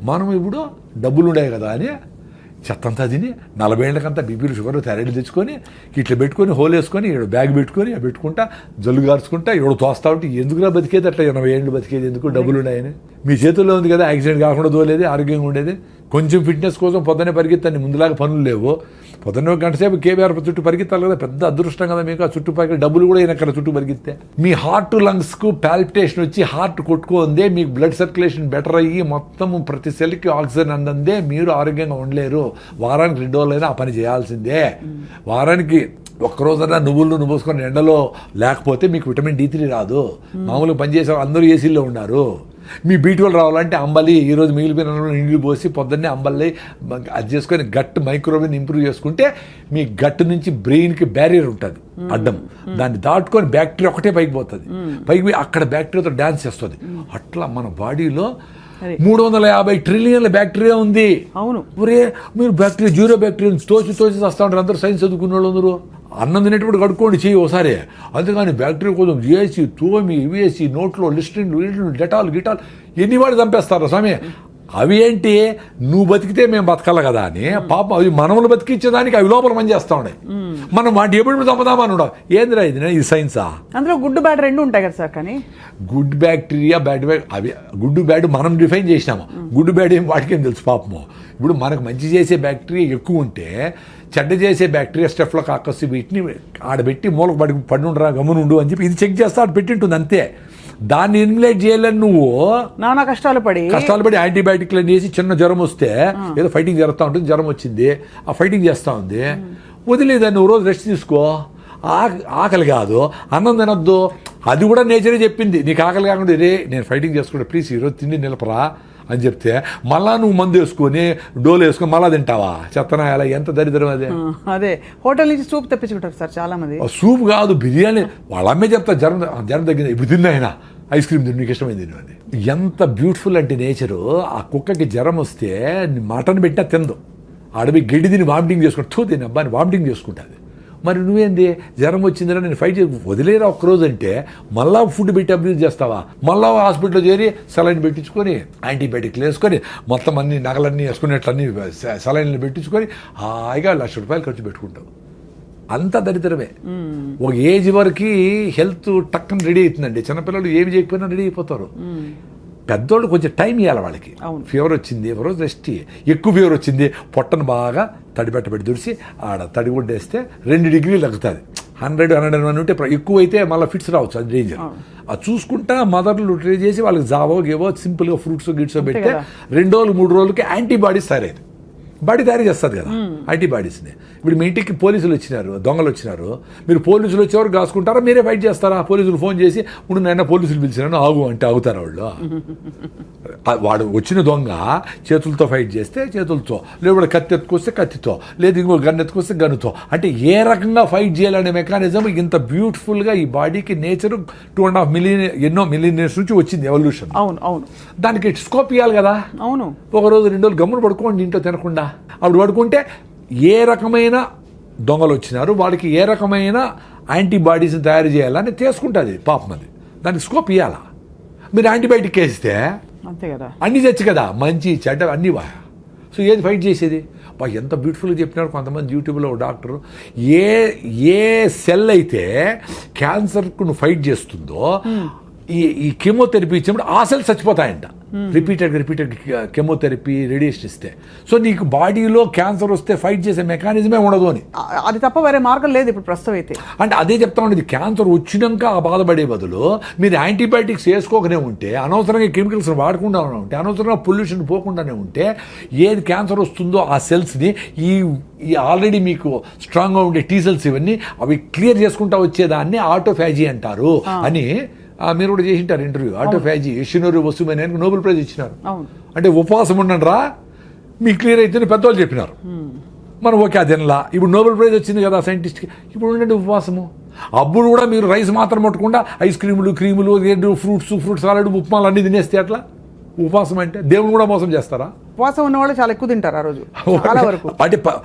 మనం ఇప్పుడు డబ్బులు ఉండే కదా అని చెత్తంతా తిని 40 ఏళ్ళకంతా బీపీలు, షుగర్, థైరాయిడ్ తెచ్చుకొని ఇట్లా పెట్టుకొని హోల్ వేసుకొని ఇక్కడ బ్యాగ్ పెట్టుకొని పెట్టుకుంటా జల్లు గార్చుకుంటా ఎవడు తోస్తా ఉంటే ఎందుకురా బతికేది అట్లా 80 ఏళ్ళు బతికేది ఎందుకు, డబ్బులు ఉన్నాయని. మీ చేతుల్లో ఉంది కదా, యాక్సిడెంట్ కాకుండా దోలేది, ఆరోగ్యంగా ఉండేది. కొంచెం ఫిట్నెస్ కోసం పొద్దునే పరిగెత్తాను, ముందులాగా పనులు లేవు. పొద్దున్న 1 గంట సేపు కేబీఆర్ చుట్టూ పరిగెత్తాలి కదా, పెద్ద అదృష్టం కదా మీకు. ఆ చుట్టుపక్కల డబ్బులు కూడా అయినా చుట్టూ పరిగెత్తే మీ హార్ట్ లంగ్స్కు పాల్పిటేషన్ వచ్చి హార్ట్ కొట్టుకుందే, మీకు బ్లడ్ సర్క్యులేషన్ బెటర్ అయ్యి మొత్తం ప్రతి సెల్కి ఆక్సిజన్ అందందే మీరు ఆరోగ్యంగా ఉండలేరు. వారానికి 2 రోజులైనా ఆ పని చేయాల్సిందే. వారానికి ఒక్కరోజైనా నువ్వులు పోసుకొని ఎండలో లేకపోతే మీకు విటమిన్ D3 రాదు. మామూలుగా పనిచేసే అందరూ ఏసీల్లో ఉన్నారు. మీ B12 రావాలంటే అంబలి, ఈరోజు మిగిలిపోయిన నీళ్ళు పోసి పొద్దున్నే అంబలి అది చేసుకొని గట్ మైక్రోబిని ఇంప్రూవ్ చేసుకుంటే మీ గట్ నుంచి బ్రెయిన్కి బ్యారియర్ ఉంటుంది అడ్డం, దాన్ని దాటుకొని బ్యాక్టీరియా ఒకటే పైకి పోతుంది. పైకి పోయి అక్కడ బ్యాక్టీరియాతో డ్యాన్స్ చేస్తుంది. అట్లా మన బాడీలో 350 ట్రిలియన్ల బ్యాక్టీరియా ఉంది. అవును. ఒరే మీరు బ్యాక్టీరియా, జీరో బ్యాక్టీరియా తోచి వస్తూ ఉంటారు అందరూ, సైన్స్ చదువుకున్న వాళ్ళు అందరూ. అన్నం తినేటప్పుడు కడుక్కోండి చెయ్యి ఒకసారి. అంతేగాని బ్యాక్టీరియా కోసం చేసి తోమి వేసి నోట్లో లిస్ట్రిన్ డెటాల్ గిటాల్ ఎన్ని వాడు చంపేస్తారు స్వామి. అవి ఏంటి, నువ్వు బతికితే మేము బతకాలి కదా అని పాపం అవి మనములు బతికించేదానికి అవి లోపల పని చేస్తూ ఉన్నాయి. మనం వాటి ఎప్పుడు చంపుదామని ఉండవు. ఏందిరా ఇది సైన్సా? అందులో గుడ్ బ్యాడ్ 2 ఉంటాయి కదా సార్. కానీ గుడ్ బ్యాక్టీరియా, బ్యాడ్ అవి గుడ్ బ్యాడ్ మనం డిఫైన్ చేసినాము. గుడ్ బ్యాడ్ ఏం వాటికేం తెలుసు పాపము. ఇప్పుడు మనకు మంచి చేసే బ్యాక్టీరియా ఎక్కువ ఉంటే చెడ్డ చేసే బ్యాక్టీరియా స్టెఫ్లో కాకస్ వీటిని ఆడబెట్టి మూలకు పడి గమ్మునుండు అని చెప్పి ఇది చెక్ చేస్తే ఆడ పెట్టింటుంది అంతే. దాన్ని ఎలిమినేట్ చేయాలని నువ్వు నానా కష్టాలు పడి యాంటీబయాటిక్లు వేసి చిన్న జ్వరం వస్తే ఏదో ఫైటింగ్ జరుగుతూ ఉంటుంది, జ్వరం వచ్చింది ఆ ఫైటింగ్ చేస్తూ ఉంది, వదిలేదాన్ని నువ్వు రోజు రెస్ట్ తీసుకో. ఆకలి కాదు, అన్నం తినొద్దు, అది కూడా నేచరే చెప్పింది. నీకు ఆకలి కాకుండా రే నేను ఫైటింగ్ చేసుకుంటా ప్లీజ్ ఈరోజు తిండి నిలపరా అని చెప్తే మళ్ళా నువ్వు మందు వేసుకొని డోలు వేసుకొని మళ్ళా తింటావా? చెత్తనాయాల ఎంత దరిద్రం అదే. అదే హోటల్ నుంచి సూప్ తెప్పించుకుంటారు సార్ చాలా మంది. సూప్ కాదు బిర్యానీ, వాళ్ళ అమ్మే చెప్తా జ్వరం తగ్గింది ఇప్పుడు తిన్నాయినా ఐస్ క్రీమ్ తిని నీకు ఇష్టమైంది తిను అని. ఎంత బ్యూటిఫుల్ అంటే నేచరు. ఆ కుక్కకి జ్వరం వస్తే మటన్ పెట్టినా తిందు, అడవి గడ్డి తిని వామిటింగ్ చేసుకుంటా తిని అబ్బాని వామిటింగ్ చేసుకుంటుంది. మరి నువ్వేంది జ్వరం వచ్చిందిరా నేను ఫైట్ చేసి వదిలేరా ఒక్కరోజు అంటే మళ్ళా ఫుడ్ పెట్టి అబ్యూజ్ చేస్తావా? మళ్ళా హాస్పిటల్లో చేరి సెలైన్ పెట్టించుకొని యాంటీబయాటిక్లు వేసుకొని మొత్తం అన్ని నగలన్నీ వేసుకునేట్లన్నీ సెలైన్లు పెట్టించుకొని హాయిగా ₹1,00,000 ఖర్చు పెట్టుకుంటావు. అంత దరిద్రమే. ఒక ఏజ్ వరకు హెల్త్ టక్కన రెడీ అవుతుందండి. చిన్నపిల్లలు ఏమి చేయకపోయినా రెడీ అయిపోతారు. పెద్దోళ్ళు కొంచెం టైం ఇవ్వాలి వాళ్ళకి. ఫీవర్ వచ్చింది ఒక రోజు రెస్ట్, ఎక్కువ ఫీవర్ వచ్చింది పొట్టను బాగా తడిపెట్టబెట్టి దుడిసి ఆడ తడిగుడ్డ వేస్తే 2 డిగ్రీలు తగ్గుతుంది. 100-101 ఉంటే ఎక్కువ అయితే మళ్ళీ ఫిట్స్ రావచ్చు, అది డేంజర్. అది చూసుకుంటా మదర్లు ట్రై చేసి వాళ్ళకి జావో గేవో సింపుల్గా ఫ్రూట్స్ గిట్స్ పెడితే 2 రోజులు 3 రోజులకి యాంటీబాడీస్ తయారైంది. బాడీ తయారు చేస్తుంది కదా యాంటీబాడీస్ని. ఇప్పుడు మీ ఇంటికి పోలీసులు వచ్చినారు, దొంగలు వచ్చినారు, మీరు పోలీసులు వచ్చేవారు కాసుకుంటారా మీరే ఫైట్ చేస్తారా? పోలీసులు ఫోన్ చేసి ఇప్పుడు నాయన పోలీసులు పిలిచినాను ఆగు అంటే ఆగుతారా వాళ్ళు? వాడు వచ్చిన దొంగ చేతులతో ఫైట్ చేస్తే చేతులతో, లేకపోతే కత్తి ఎత్తుకొస్తే కత్తితో, లేదు ఇంకో గన్ ఎత్తుకొస్తే గన్నుతో. అంటే ఏ రకంగా ఫైట్ చేయాలనే మెకానిజం ఇంత బ్యూటిఫుల్గా ఈ బాడీకి నేచర్ 2.5 మిలియన్ ఎన్నో మిలియన్స్ నుంచి వచ్చింది ఎవల్యూషన్. అవును అవును, దానికి స్కోప్ ఇవ్వాలి కదా. అవును, ఒక రోజు 2 రోజులు గమ్మును పడుకోండి ఇంట్లో తినకుండా. అప్పుడు పడుకుంటే ఏ రకమైన దొంగలు వచ్చినారు వాడికి ఏ రకమైన యాంటీబాడీస్ని తయారు చేయాలని తీసుకుంటుంది పాపం. అది దానికి స్కోప్ ఇవ్వాలా? మీరు యాంటీబయాటిక్ వేస్తే అంతే కదా, అన్నీ తెచ్చు కదా, మంచి చెడ్డ అన్నీ వా. సో ఏది ఫైట్ చేసేది? ఎంత బ్యూటిఫుల్గా చెప్పినారు కొంతమంది యూట్యూబ్లో డాక్టరు. ఏ సెల్ అయితే క్యాన్సర్కు నువ్వు ఫైట్ చేస్తుందో ఈ కెమోథెరపీ ఇచ్చినప్పుడు ఆ సెల్స్ చచ్చిపోతాయంట. రిపీటెడ్ కెమోథెరపీ రేడియేషన్ ఇస్తే. సో నీకు బాడీలో క్యాన్సర్ వస్తే ఫైట్ చేసే మెకానిజమే ఉండదు అని. అది తప్ప వేరే మార్గం లేదు ఇప్పుడు ప్రస్తుతం అయితే. అంటే అదే చెప్తా ఉండేది, క్యాన్సర్ వచ్చినాక ఆ బాధపడే బదులు మీరు యాంటీబయాటిక్స్ వేసుకోకనే ఉంటే, అనవసరంగా కెమికల్స్ వాడకుండా ఉంటే, అనవసరంగా పొల్యూషన్ పోకుండానే ఉంటే, ఏది క్యాన్సర్ వస్తుందో ఆ సెల్స్ని ఈ ఆల్రెడీ మీకు స్ట్రాంగ్గా ఉండే టీ సెల్స్ ఇవన్నీ అవి క్లియర్ చేసుకుంటా వచ్చేదాన్ని ఆటోఫాజీ అంటారు అని మీరు కూడా చేసింటారు ఇంటర్వ్యూ. ఆటోఫాజీ యషినోరి వసుమేనానికి నోబెల్ ప్రైజ్ ఇచ్చినారు. అంటే ఉపవాసం ఉండండి రా మీ క్లియర్ అయితే పెద్దవాళ్ళు చెప్పినారు. మనం ఓకే అదెనలా. ఇప్పుడు నోబెల్ ప్రైజ్ వచ్చింది కదా సైంటిస్ట్కి, ఇప్పుడు ఉండండి ఉపవాసము. అప్పుడు కూడా మీరు రైస్ మాత్రం పట్టకుండా ఐస్ క్రీములు ఫ్రూట్ సాలడ్ ఉప్మాలు అన్నీ తినేస్తే అట్లా ఉపవాసం అంటే దేవుని కూడా మోసం చేస్తారా? ఉపవాసం ఉన్న వాళ్ళు చాలా ఎక్కువ తింటారు ఆ రోజు చాలా వరకు. అంటే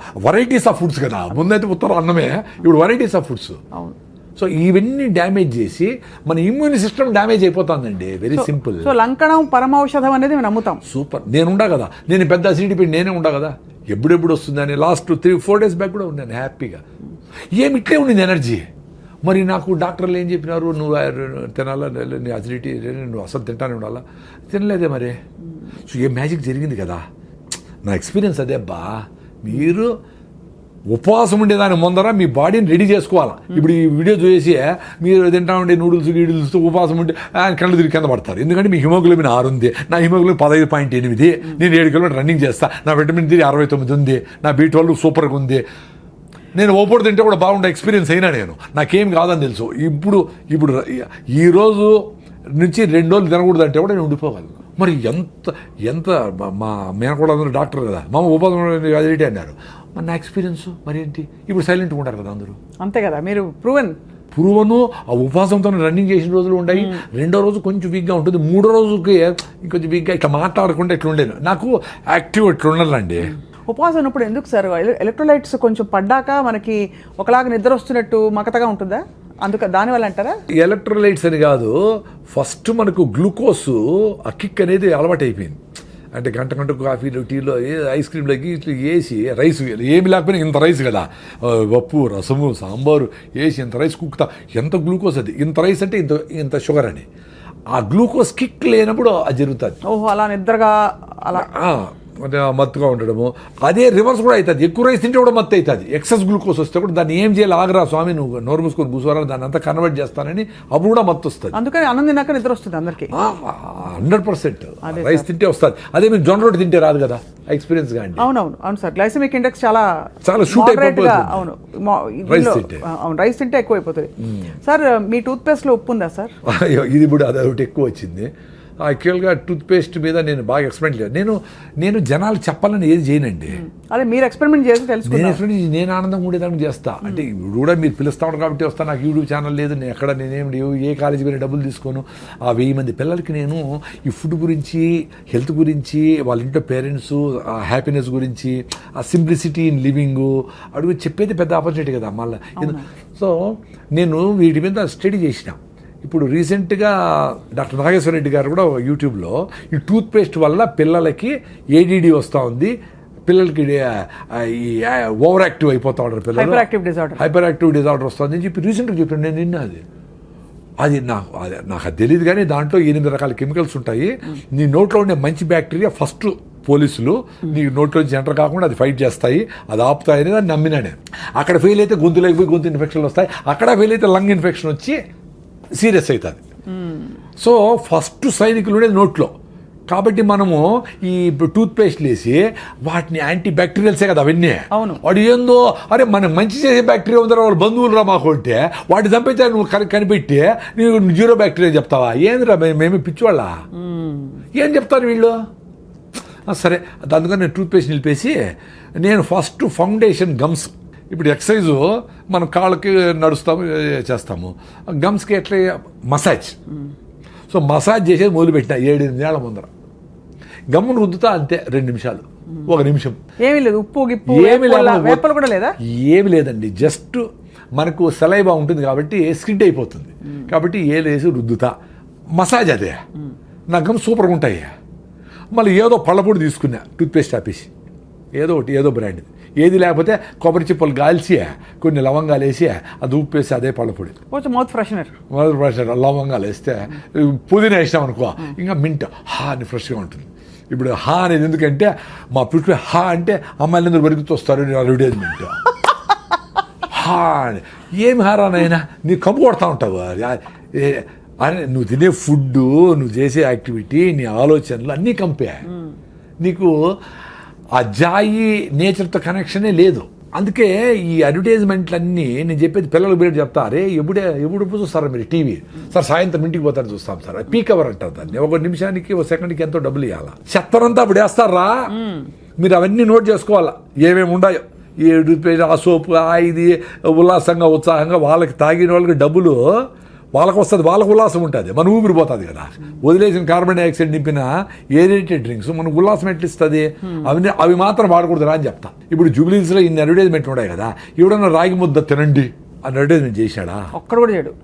వెరైటీస్ ఆఫ్ ఫుడ్స్ కదా, ముందైతే ఉత్తరం అన్నమే, ఇప్పుడు వెరైటీస్ ఆఫ్ ఫుడ్స్. అవును. సో ఇవన్నీ డ్యామేజ్ చేసి మన ఇమ్యూన్ సిస్టమ్ డ్యామేజ్ అయిపోతుందండి. Very simple. సో లంకణం పరమౌషధం అనేది మేము నమ్ముతాం. సూపర్. నేనుండా కదా, నేను పెద్ద అసిడిటీ పెట్టి నేనే ఉండా కదా, ఎప్పుడెప్పుడు వస్తుందని లాస్ట్ 3-4 డేస్ బ్యాక్ కూడా ఉన్నాను హ్యాపీగా. ఏమి ఇట్లే ఉండింది ఎనర్జీ. మరి నాకు డాక్టర్లు ఏం చెప్పినారు, నువ్వు తినాలా, నీ అసిడిటీ నువ్వు అసలు తింటానే ఉండాలా, తినలేదే మరి. సో ఏ మ్యాజిక్ జరిగింది కదా. నా ఎక్స్పీరియన్స్ అదే అబ్బా. మీరు ఉపవాసం ఉండేదాని ముందర మీ బాడీని రెడీ చేసుకోవాలా. ఇప్పుడు ఈ వీడియో చూసి మీరు తింటా ఉండే నూడిల్స్ ఉపవాసం ఉంటే కళ్ళు తిరిగి కింద పడతారు. ఎందుకంటే మీ హిమోగ్లోబిన్ 6 ఉంది, నా హిమోగ్లోబిన్ 15.8, నేను 7 కిలోమీటర్ రన్నింగ్ చేస్తా, నా విటమిన్ D 69 ఉంది, నా B12 సూపర్గా ఉంది, నేను ఓపోడు తింటే కూడా బాగుండే ఎక్స్పీరియన్స్ అయినా నేను, నాకేం కాదని తెలుసు. ఇప్పుడు ఈరోజు నుంచి 2 రోజులు తినకూడదు అంటే కూడా నేను ఉండిపోగలను. మరి ఎంత మా మేనకోడ డాక్టర్ కదా, మా ఉపవాసం అదిటి అన్నారు. మరి నా ఎక్స్పీరియన్స్ మరి ఏంటి, ఇప్పుడు సైలెంట్గా ఉంటారు కదా అందరూ. అంతే కదా, మీరు ప్రూవను ఆ ఉపవాసంతో రన్నింగ్ చేసిన రోజులు ఉన్నాయి. 2వ రోజు కొంచెం వీక్గా ఉంటుంది, 3వ రోజుకి ఇంకొంచెం వీక్గా ఇట్లా మాట్లాడకుండా ఇట్లా ఉండేది. నాకు యాక్టివ్ ఇట్లా ఉండాలండి. ఉపవాసం ఉన్నప్పుడు ఎందుకు సార్ ఎలక్ట్రోలైట్స్ కొంచెం పడ్డాక మనకి ఒకలాగా నిద్ర వస్తున్నట్టు మకతగా ఉంటుందా? దానివల్ల అంటారా? ఎలక్ట్రోలైట్స్ అని కాదు, ఫస్ట్ మనకు గ్లూకోజ్ ఆ కిక్ అనేది అలవాటు అయిపోయింది. అంటే గంట కాఫీలు టీలో ఐస్ క్రీమ్లోకి ఇట్లా వేసి రైస్ ఏమి లేకపోయినా ఇంత రైస్ కదా, పప్పు రసము సాంబారు వేసి ఇంత రైస్ కుక్తా, ఎంత గ్లూకోజ్ అది, ఇంత రైస్ అంటే ఇంత షుగర్ అని. ఆ గ్లూకోజ్ కిక్ లేనప్పుడు అది జరుగుతుంది. ఓహో, అలా నిద్రగా అలా మత్తుగా ఉండడము. అదే రివర్స్ కూడా అవుతుంది, ఎక్కువ రైస్ తింటే కూడా మత్తు అవుతుంది. ఎక్సెస్ గ్లూకోజ్ వస్తే కూడా దాన్ని ఏం చేయాలి, ఆగరా స్వామి నువ్వు నోరు మూసుకొని కూర్చోరా, దాన్ని అంతా కన్వర్ట్ చేస్తానని అప్పుడు కూడా మత్తు వస్తుంది. అందుకని అన్నం తిన్నాక నిద్ర వస్తుంది అందరికి. 100% రైస్ తింటే వస్తుంది. అదే మీరు జొన్న రొట్టె తింటే రాదు కదా, ఎక్స్పీరియన్స్ గా అండి. అవును సార్, గ్లైసెమిక్ ఇండెక్స్ చాలా షూట్ moderate గా, అయిపోతుంది. అవును రైస్ తింటే. అవును, రైస్ తింటే ఎక్కువ అయిపోతుంది. సార్ మీ టూత్ పేస్ట్ లో ఉప్పు ఉందా సార్? అయ్యో, ఇది కూడా అదొకటి ఎక్కువ వచ్చింది. యాక్చువల్గా టూత్ పేస్ట్ మీద నేను బాగా ఎక్స్పెరిమెంట్ లేదు. నేను జనాలు చెప్పాలని ఏది చేయనండి. అదే మీరు ఎక్స్పెరిమెంట్ చేసి తెలుసుకున్నారు. నేను ఆనందంగా ఉండేదానికి చేస్తా. అంటే ఇప్పుడు కూడా మీరు పిలుస్తా ఉంటారు కాబట్టి వస్తా. నాకు యూట్యూబ్ ఛానల్ లేదు, నేను ఎక్కడ నేనేం ఏ కాలేజీ మీద డబ్బులు తీసుకోను. ఆ 1000 మంది పిల్లలకి నేను ఈ ఫుడ్ గురించి, హెల్త్ గురించి, వాళ్ళ ఇంట్లో పేరెంట్స్ హ్యాపీనెస్ గురించి, ఆ సింప్లిసిటీ ఇన్ లివింగ్ అడుగు చెప్పేది పెద్ద ఆపర్చునిటీ కదా మళ్ళీ. సో నేను వీటి మీద స్టడీ చేసిన. ఇప్పుడు రీసెంట్గా డాక్టర్ నాగేశ్వర రెడ్డి గారు కూడా యూట్యూబ్లో ఈ టూత్ పేస్ట్ వల్ల పిల్లలకి ADD వస్తూ ఉంది, పిల్లలకి ఈ ఓవర్ యాక్టివ్ అయిపోతూ ఉంటారు పిల్లలు, హైపర్ యాక్టివ్ డిజార్డర్ వస్తుంది అని చెప్పి రీసెంట్గా చెప్పాను. నేను నిన్న అది నాకు అది తెలియదు, కానీ దాంట్లో 8 రకాల కెమికల్స్ ఉంటాయి. నీ నోట్లో ఉండే మంచి బ్యాక్టీరియా ఫస్ట్ పోలీసులు నీ నోట్లోంచి ఎంటర్ కాకుండా అది ఫైట్ చేస్తాయి, అది ఆపుతాయి అనేది నమ్మినా నేను. అక్కడ ఫెయిల్ అయితే గొంతులోకి పోయి గొంతు ఇన్ఫెక్షన్లు వస్తాయి, అక్కడ ఫెయిల్ అయితే లంగ్ ఇన్ఫెక్షన్ వచ్చి సీరియస్ అవుతుంది. సో ఫస్ట్ సైనికులు ఉండేది నోట్లో. కాబట్టి మనము ఈ టూత్ పేస్ట్లు వేసి వాటిని యాంటీ బ్యాక్టీరియల్సే కదా అవన్నీ. వాడు ఏందో అరే మనకు మంచి చేసే బ్యాక్టీరియా ఉందా, వాళ్ళ బంధువులు రా మాకు అంటే వాటి చంపేస్తే నువ్వు కనిపెట్టి నీకు 0 బ్యాక్టీరియా చెప్తావా? ఏందిరా మేము పిచ్చివాళ్ళ, ఏం చెప్తారు వీళ్ళు? సరే, అందుకని నేను టూత్ పేస్ట్ నిలిపేసి నేను ఫస్ట్ ఫౌండేషన్ గమ్స్. ఇప్పుడు ఎక్సర్సైజు మనం కాళ్ళకి నడుస్తాము చేస్తాము, గమ్స్కి ఎట్లా మసాజ్. సో మసాజ్ చేసేది మొదలుపెట్టిన 7-8 ఏళ్ల ముందర. గమ్మును రుద్దుతా అంతే 2 నిమిషాలు, 1 నిమిషం. ఏమీ లేదు, ఉప్పు గిప్పు కూడా లేదా? ఏమి లేదండి, జస్ట్ మనకు సలైవా ఉంటుంది కాబట్టి స్కిడ్ అయిపోతుంది. కాబట్టి ఏలేసి రుద్దుతా, మసాజ్ అదే. నా గమ్ సూపర్గా ఉంటాయి. మళ్ళీ ఏదో పళ్ళపొడి తీసుకున్నా, టూత్పేస్ట్ ఆపేసి ఏదో ఒకటి, ఏదో బ్రాండ్, ఏది లేకపోతే కొబ్బరి చిప్పలు గాల్చి కొన్ని లవంగాలు వేసి అది ఉప్పేసి అదే పళ్ళపొడి, మౌత్ ఫ్రెషనర్, లవంగాలు వేస్తే పుదీనా వేసినాం అనుకో ఇంకా మింట్ అని ఫ్రెష్గా ఉంటుంది. ఇప్పుడు అనేది ఎందుకంటే మా పుట్టి అంటే అమ్మాయిలు అందరూ బరికితూ వస్తారు అడ్వర్టైజ్మెంట్. అని ఏమి హారానైనా నీ కంపు కొడతా ఉంటావు. అరే నువ్వు తినే ఫుడ్, నువ్వు చేసే యాక్టివిటీ, నీ ఆలోచనలు అన్నీ కంపే. నీకు ఆ జాయి నేచర్తో కనెక్షనే లేదు. అందుకే ఈ అడ్వర్టైజ్మెంట్లన్నీ నేను చెప్పేది పిల్లలు బయట చెప్తా, అరే ఎప్పుడు చూస్తారా మీరు టీవీ? సార్ సాయంత్రం ఇంటికి పోతారు చూస్తాం సార్, పీక్ అవర్ అంటారు దాన్ని. 1 నిమిషానికి 1 సెకండ్కి ఎంతో డబ్బులు ఇవ్వాలా. చెత్తనంతా అప్పుడు వేస్తారా, మీరు అవన్నీ నోట్ చేసుకోవాలా ఏమేమి ఉన్నాయో. ఈ ఆ సోపు, ఇది ఉల్లాసంగా ఉత్సాహంగా వాళ్ళకి తాగిన వాళ్ళకి డబ్బులు వాళ్ళకు వస్తుంది, వాళ్ళకు ఉల్లాసం ఉంటుంది, మన ఊపిరిపోతుంది కదా. వదిలేసిన కార్బన్ డైఆక్సైడ్ నింపిన ఏరేటెడ్ డ్రింక్స్ మనకు ఉల్లాసం ఎట్లా ఇస్తుంది? అవి మాత్రం వాడకూడదు రా అని చెప్తా. ఇప్పుడు జూబ్లీస్లో ఇన్ని అడ్వర్టైజ్మెంట్ ఉన్నాయి కదా, ఎవడన్నా రాగి ముద్ద తినండి అని అడ్వర్టైజ్మెంట్ చేశాడా? ఒక్కడ కూడా చేయడు.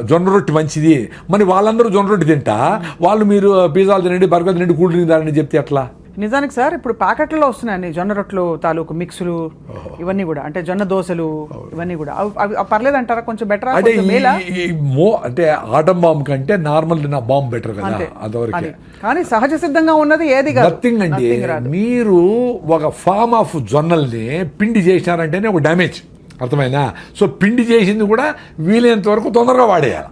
జొన్న రొట్టె మంచిది, మరి వాళ్ళందరూ జొన్న రొట్టె తింటా, వాళ్ళు మీరు పిజ్జాలు తినండి, బర్గర్ తినండి, కూల్ డ్రింక్ తాగండి చెప్తే ఎట్లా? నిజానికి సార్ ఇప్పుడు ప్యాకెట్లలో వస్తున్నాయండి జొన్న రొట్టెలు తాలూకు మిక్సులు, ఇవన్నీ కూడా, అంటే జొన్న దోశలు ఇవన్నీ కూడా. అవి పర్లేదు అంటారా? కొంచెం బెటర్ అంటే ఆటం బాంబు కంటే నార్మల్ బాంబు బెటర్ కదా. అదవరకే. కానీ సహజ సిద్ధంగా ఉన్నది ఏది కాదు. నథింగ్ అండి. మీరు ఒక ఫామ్ ఆఫ్ జొన్నల్ని పిండి చేసినారంటేనే ఒక డ్యామేజ్, అర్థమైనా? సో పిండి చేసింది కూడా వీలైనంత వరకు తొందరగా వాడేయాలి.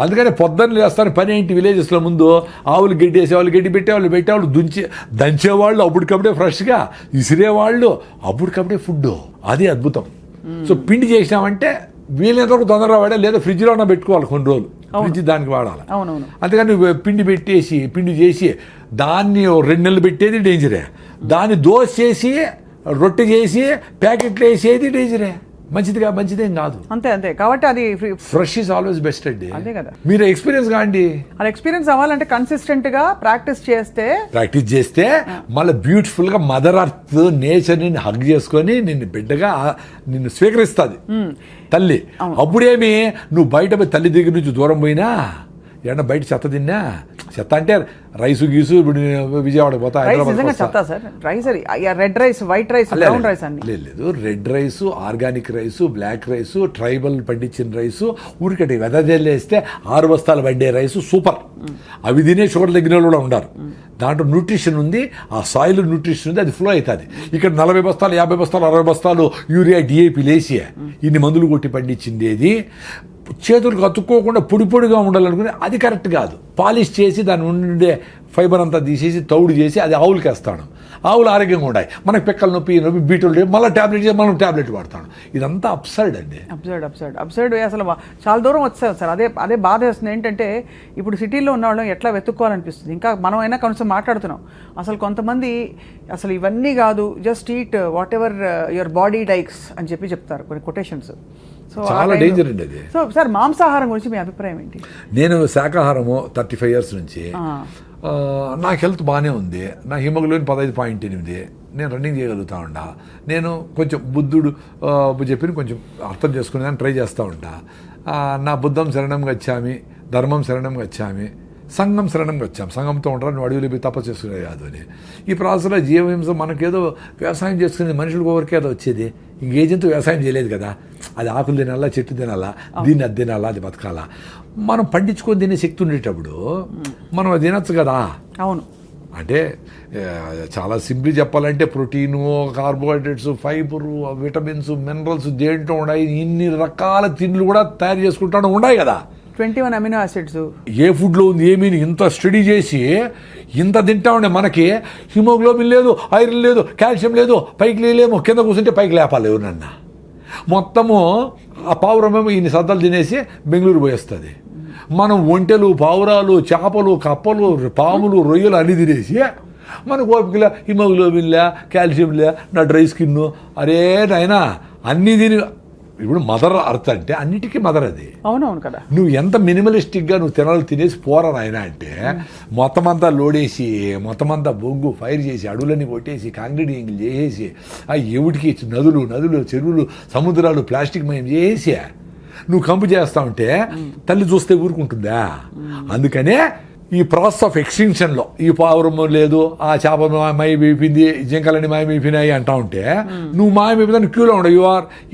అందుకని పొద్దున్న లేస్తారు, పని ఏంటి విలేజెస్లో ముందు ఆవులు గడ్డి వేసేవాళ్ళు, గడ్డి పెట్టేవాళ్ళు దంచేవాళ్ళు, అప్పటికప్పుడే ఫ్రెష్గా విసిరేవాళ్ళు, అప్పటికప్పుడే ఫుడ్. అది అద్భుతం. సో పిండి చేసినామంటే వీలైనంత వరకు తొందరగా వాడాలి, లేదా ఫ్రిడ్జ్లో ఉన్న పెట్టుకోవాలి కొన్ని రోజులు, ఫ్రిడ్జ్ దానికి వాడాలి. అందుకని పిండి చేసి దాన్ని 2 నెలలు పెట్టేది డేంజరే, దాన్ని దోశ చేసి రొట్టె చేసి ప్యాకెట్లు వేసేది డేంజరే, మంచిదేం కాదు. అంతే కాబట్టి అది ఫ్రెష్ ఈజ్ ఆల్వేస్ బెస్ట్ అండి. అదే కదా. మీరు ఎక్స్పీరియన్స్ కాండి. అది ఎక్స్పీరియన్స్ అవ్వాలంటే కన్సిస్టెంట్ గా ప్రాక్టీస్ చేస్తే మళ్ళీ బ్యూటిఫుల్ గా మదర్ అర్త్ నేచర్ ని హగ్ చేసుకొని నిన్ను స్వీకరిస్తుంది తల్లి. అప్పుడేమి నువ్వు బయట పోయి తల్లి దగ్గర నుంచి దూరం పోయినా ఏమన్నా బయట చెత్త తిన్నా, చెత్త అంటే రైసు గీసు, ఇప్పుడు నేను విజయవాడకి పోతా, రైస్ హైదరాబాద్ నిజంగా చెప్తా సార్, రైస్ అది red rice, white rice, brown rice అన్ని. లేదు, red rice, organic rice, black rice, tribal పండించిన రైసు, ఊరికటి వెదజల్లేస్తే 6 బస్తాలు పండే రైసు సూపర్. అవి తినే షుగర్ తగ్గిన వాళ్ళు కూడా ఉన్నారు. దాంట్లో న్యూట్రిషన్ ఉంది, ఆ సాయిల్ న్యూట్రిషన్ ఉంది, అది ఫ్లో అవుతుంది. ఇక్కడ 40 బస్తాలు, 50 బస్తాలు, 60 బస్తాలు యూరియా, డిఏపి లేసి ఇన్ని మందులు కొట్టి పండించింది ఏది చేతులకు అతుక్కోకుండా పొడి పొడిగా ఉండాలనుకుని అది కరెక్ట్ కాదు. పాలిష్ చేసి దాని ఉండే ఫైబర్ అంతా తీసేసి తౌడు చేసి అది ఆవులకి వేస్తాను. ఆవులు ఆరోగ్యంగా ఉన్నాయి, మనకి పెక్కల నొప్పి బీటలు మళ్ళీ ట్యాబ్లెట్ చేసి మనం ట్యాబ్లెట్ వాడతాను. ఇదంతా అప్సైడ్ అండి, అప్సైడ్ అసలు చాలా దూరం వచ్చేసారు సార్. అదే బాధ వేస్తుంది. ఏంటంటే ఇప్పుడు సిటీలో ఉన్న వాళ్ళం ఎట్లా వెతుక్కోవాలనిపిస్తుంది. ఇంకా మనం అయినా కొంచెం మాట్లాడుతున్నాం, అసలు కొంతమంది అసలు ఇవన్నీ కాదు, just eat what ever your body dykes అని చెప్తారు కొన్ని కొటేషన్స్. సో చాలా డేంజర్ అండి అది. సో సార్, మాంసాహారం గురించి మీ అభిప్రాయం ఏంటి? నేను శాకాహారము 35 years నుంచి, నాకు హెల్త్ బాగానే ఉంది. నా హిమోగ్లోబిన్ 15.8, నేను రన్నింగ్ చేయగలుగుతా ఉంటా. నేను కొంచెం బుద్ధుడు చెప్పిన కొంచెం అర్థం చేసుకునేదాన్ని ట్రై చేస్తూ ఉంటా. నా బుద్ధం శరణం గచ్చామి, ధర్మం శరణం గచ్చామి, సంఘం శరణం వచ్చాం. సంఘంతో ఉంటారు, నువ్వు అడవిలో పోయి తపస్సు చేసుకునేది కాదు అని. ఈ ప్రాసెస్లో జీవహింస మనకేదో వ్యవసాయం చేసుకునేది మనుషులకు ఎవరికేదో వచ్చేది. ఇంకేజంతో వ్యవసాయం చేయలేదు కదా, అది ఆకులు తినాలా, చెట్టు తినాలా, దీన్ని అది తినాలా, అది బతకాలా. మనం పండించుకొని తినే శక్తి ఉండేటప్పుడు మనం అది తినచ్చు కదా. అవును, అంటే చాలా సింపుల్ చెప్పాలంటే protein, carbohydrates, fibre, vitamins, minerals దేంట్లో ఉన్నాయి, ఇన్ని రకాల తిండ్లు కూడా తయారు చేసుకుంటూ ఉన్నాయి కదా. 21 అమినో యాసిడ్స్ ఏ ఫుడ్లో ఉంది ఏమీ ఇంత స్టడీ చేసి ఇంత తింటా ఉండే మనకి హిమోగ్లోబిన్ లేదు, ఐరన్ లేదు, కాల్షియం లేదు, పైకి లేలేమో, కింద కూర్చుంటే పైకి లేపాలి ఎవరన్నా. మొత్తము ఆ పావురమేమో ఇన్ని సద్దలు తినేసి బెంగళూరు పోయేస్తుంది. మనం ఒంటెలు, పావురాలు, చేపలు, కప్పలు, పాములు, రొయ్యలు అన్ని తినేసి మనకు ఓపికలా హిమోగ్లోబిన్లే, కాల్షియంలే, నా డ్రై స్కిన్, అరే నాయనా అన్నీ తిని. ఇప్పుడు మదర్ అర్త్ అంటే అన్నిటికీ మదర్ అది. అవునవును కదా. నువ్వు ఎంత మినిమలిస్టిక్గా నువ్వు తినాలి తినేసి పోరా నాయన అంటే మొత్తం అంతా లోడేసి, మొత్తం అంతా బొగ్గు ఫైర్ చేసి, అడవులన్నీ కొట్టేసి, కాంక్రీట్ ఎంగిల్ చేసేసి, ఆ ఎవడికి నదులు, చెరువులు, సముద్రాలు ప్లాస్టిక్ మయం చేసి నువ్వు కంపు చేస్తా ఉంటే తల్లి చూస్తే ఊరుకుంటుందా? అందుకనే ఈ ప్రాసెస్ ఆఫ్ ఎక్స్టింక్షన్లో ఈ పావురం లేదు, ఆ చేప మాయమైపోయింది, జింకలని మాయమైపోయినాయి అంటా ఉంటే నువ్వు మాయమైపోయిన క్యూలో ఉండవు.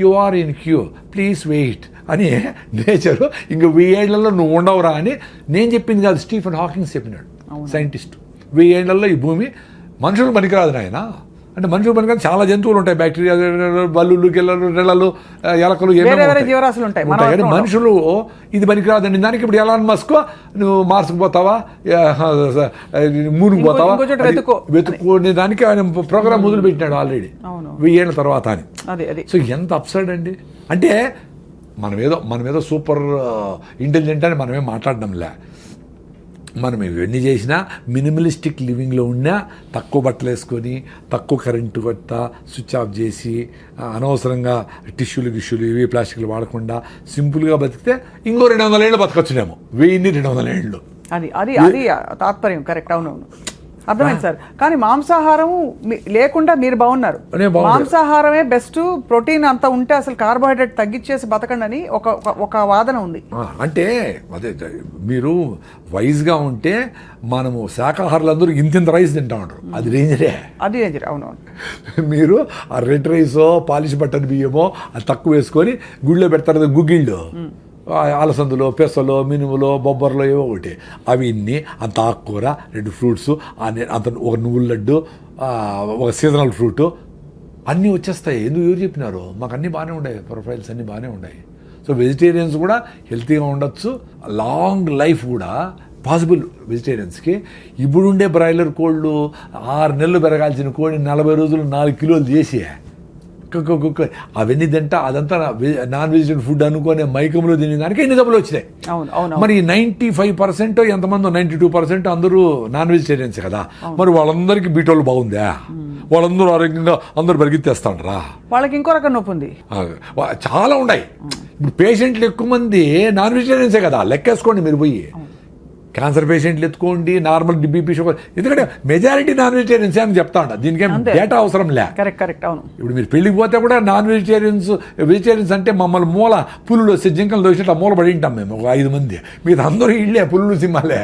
You are in queue, please wait అని నేచరు ఇంక 1000 ఏళ్లలో నువ్వు ఉండవురా అని నేను చెప్పింది కాదు, స్టీఫెన్ హాకింగ్స్ చెప్పినాడు, సైంటిస్ట్. 1000 ఏళ్లలో ఈ భూమి మనుషులు పనికిరాదు నాయన. అంటే మనుషులు పనికిరాదు, చాలా జంతువులు ఉంటాయి, బ్యాక్టీరియా, బల్లులు, గిల్లలు, రెళ్ళలు, ఎలకలు, జీవరాశులు ఉంటాయి. కానీ మనుషులు ఇది పనికిరాదండి. దానికి ఇప్పుడు ఎలాన్ మస్క్ నువ్వు మార్స్కి పోతావా, మూన్కి పోతావా, వెతుక్కునే దానికి ఆయన ప్రోగ్రామ్ మొదలు పెట్టినాడు ఆల్రెడీ 1000 ఏళ్ళ తర్వాత అని. సో ఎంత అప్సైడ్ అండి. అంటే మనమేదో సూపర్ ఇంటెలిజెంట్ అని మనమేం మాట్లాడడంలే. మనం ఇవన్నీ చేసినా మినిమలిస్టిక్ లివింగ్లో ఉన్నా తక్కువ బట్టలు వేసుకొని, తక్కువ కరెంటు కొట్ట స్విచ్ ఆఫ్ చేసి, అనవసరంగా గిష్యూలు ఇవి ప్లాస్టిక్లు వాడకుండా సింపుల్గా బతికితే ఇంకో 200 ఏళ్ళు బతకొచ్చునేమో. 1200 ఏళ్ళు. అది తాత్పర్యం. కరెక్ట్. అవునవును, అర్థమైంది సార్. కానీ మాంసాహారం లేకుండా మీరు బాగున్నారు. మాంసాహారమే బెస్ట్, ప్రోటీన్ అంత ఉంటే అసలు కార్బోహైడ్రేట్ తగ్గించేసి బతకండి అని ఒక వాదన ఉంది. అంటే అదే మీరు వైజ్గా ఉంటే మనము శాకాహారులందరూ ఇంత రైస్ తింటా ఉంటారు, అది డేంజరే. అవునవును. మీరు ఆ రెడ్ రైసో, పాలిష్ బట్టన్ బియ్యమో అది తక్కువ వేసుకొని గుళ్ళో పెడతారు కదా గుగ్గిళ్ళు, అలసందులో, పెసలో, మినుములో, బొబ్బర్లో ఏవో ఒకటి, అవి ఇన్ని అంత ఆకుకూర, 2 ఫ్రూట్స్, అంత ఒక నువ్వుల లడ్డు, ఒక సీజనల్ ఫ్రూట్ అన్నీ వచ్చేస్తాయి. ఎవరు చెప్పినారు? మాకు అన్నీ బాగానే ఉన్నాయి, ప్రొఫైల్స్ అన్నీ బాగానే ఉన్నాయి. సో వెజిటేరియన్స్ కూడా హెల్తీగా ఉండొచ్చు, లాంగ్ లైఫ్ కూడా పాసిబుల్ వెజిటేరియన్స్కి. ఇప్పుడుండే బ్రాయిలర్ కోళ్ళు 6 నెలలు పెరగాల్సిన కోడి 40 రోజులు 4 కిలోలు చేసి అవన్నీ తింటా అదంతా నాన్ వెజిటేరియన్ ఫుడ్ అనుకునే మైకంలో తినేదానికి ఎన్ని డబ్బులు వచ్చినాయి. మరి 95% ఎంతమంది 92% అందరూ నాన్ వెజిటేరియన్స్ కదా. మరి వాళ్ళందరికీ బీటోళ్ళు బాగుందా? వాళ్ళందరూ ఆరోగ్యంగా అందరూ పరిగెత్తేస్తాండ్రా? వాళ్ళకి ఇంకో రకం నొప్పి ఉంది, చాలా ఉన్నాయి. ఇప్పుడు పేషెంట్లు ఎక్కువ మంది నాన్ వెజిటేరియన్సే కదా, లెక్కేసుకోండి మీరు పోయి. క్యాన్సర్ పేషెంట్లు ఎత్తుకోండి, నార్మల్ బీపీ షుగర్, ఎందుకంటే మెజారిటీ నాన్ వెజిటేరియన్స్ అని చెప్తా ఉంటా. దీనికేం డేటా అవసరం లే. కరెక్ట్ అవును. ఇప్పుడు మీరు పెళ్ళికి పోతే కూడా నాన్ వెజిటేరియన్స్ అంటే మమ్మల్ని మూల పులులు వస్తే జింకలు దోసినట్టు మూల పడి ఉంటాం మేము ఒక 5 మంది. మీరు అందరూ ఇళ్ళే పులులు సింహాలే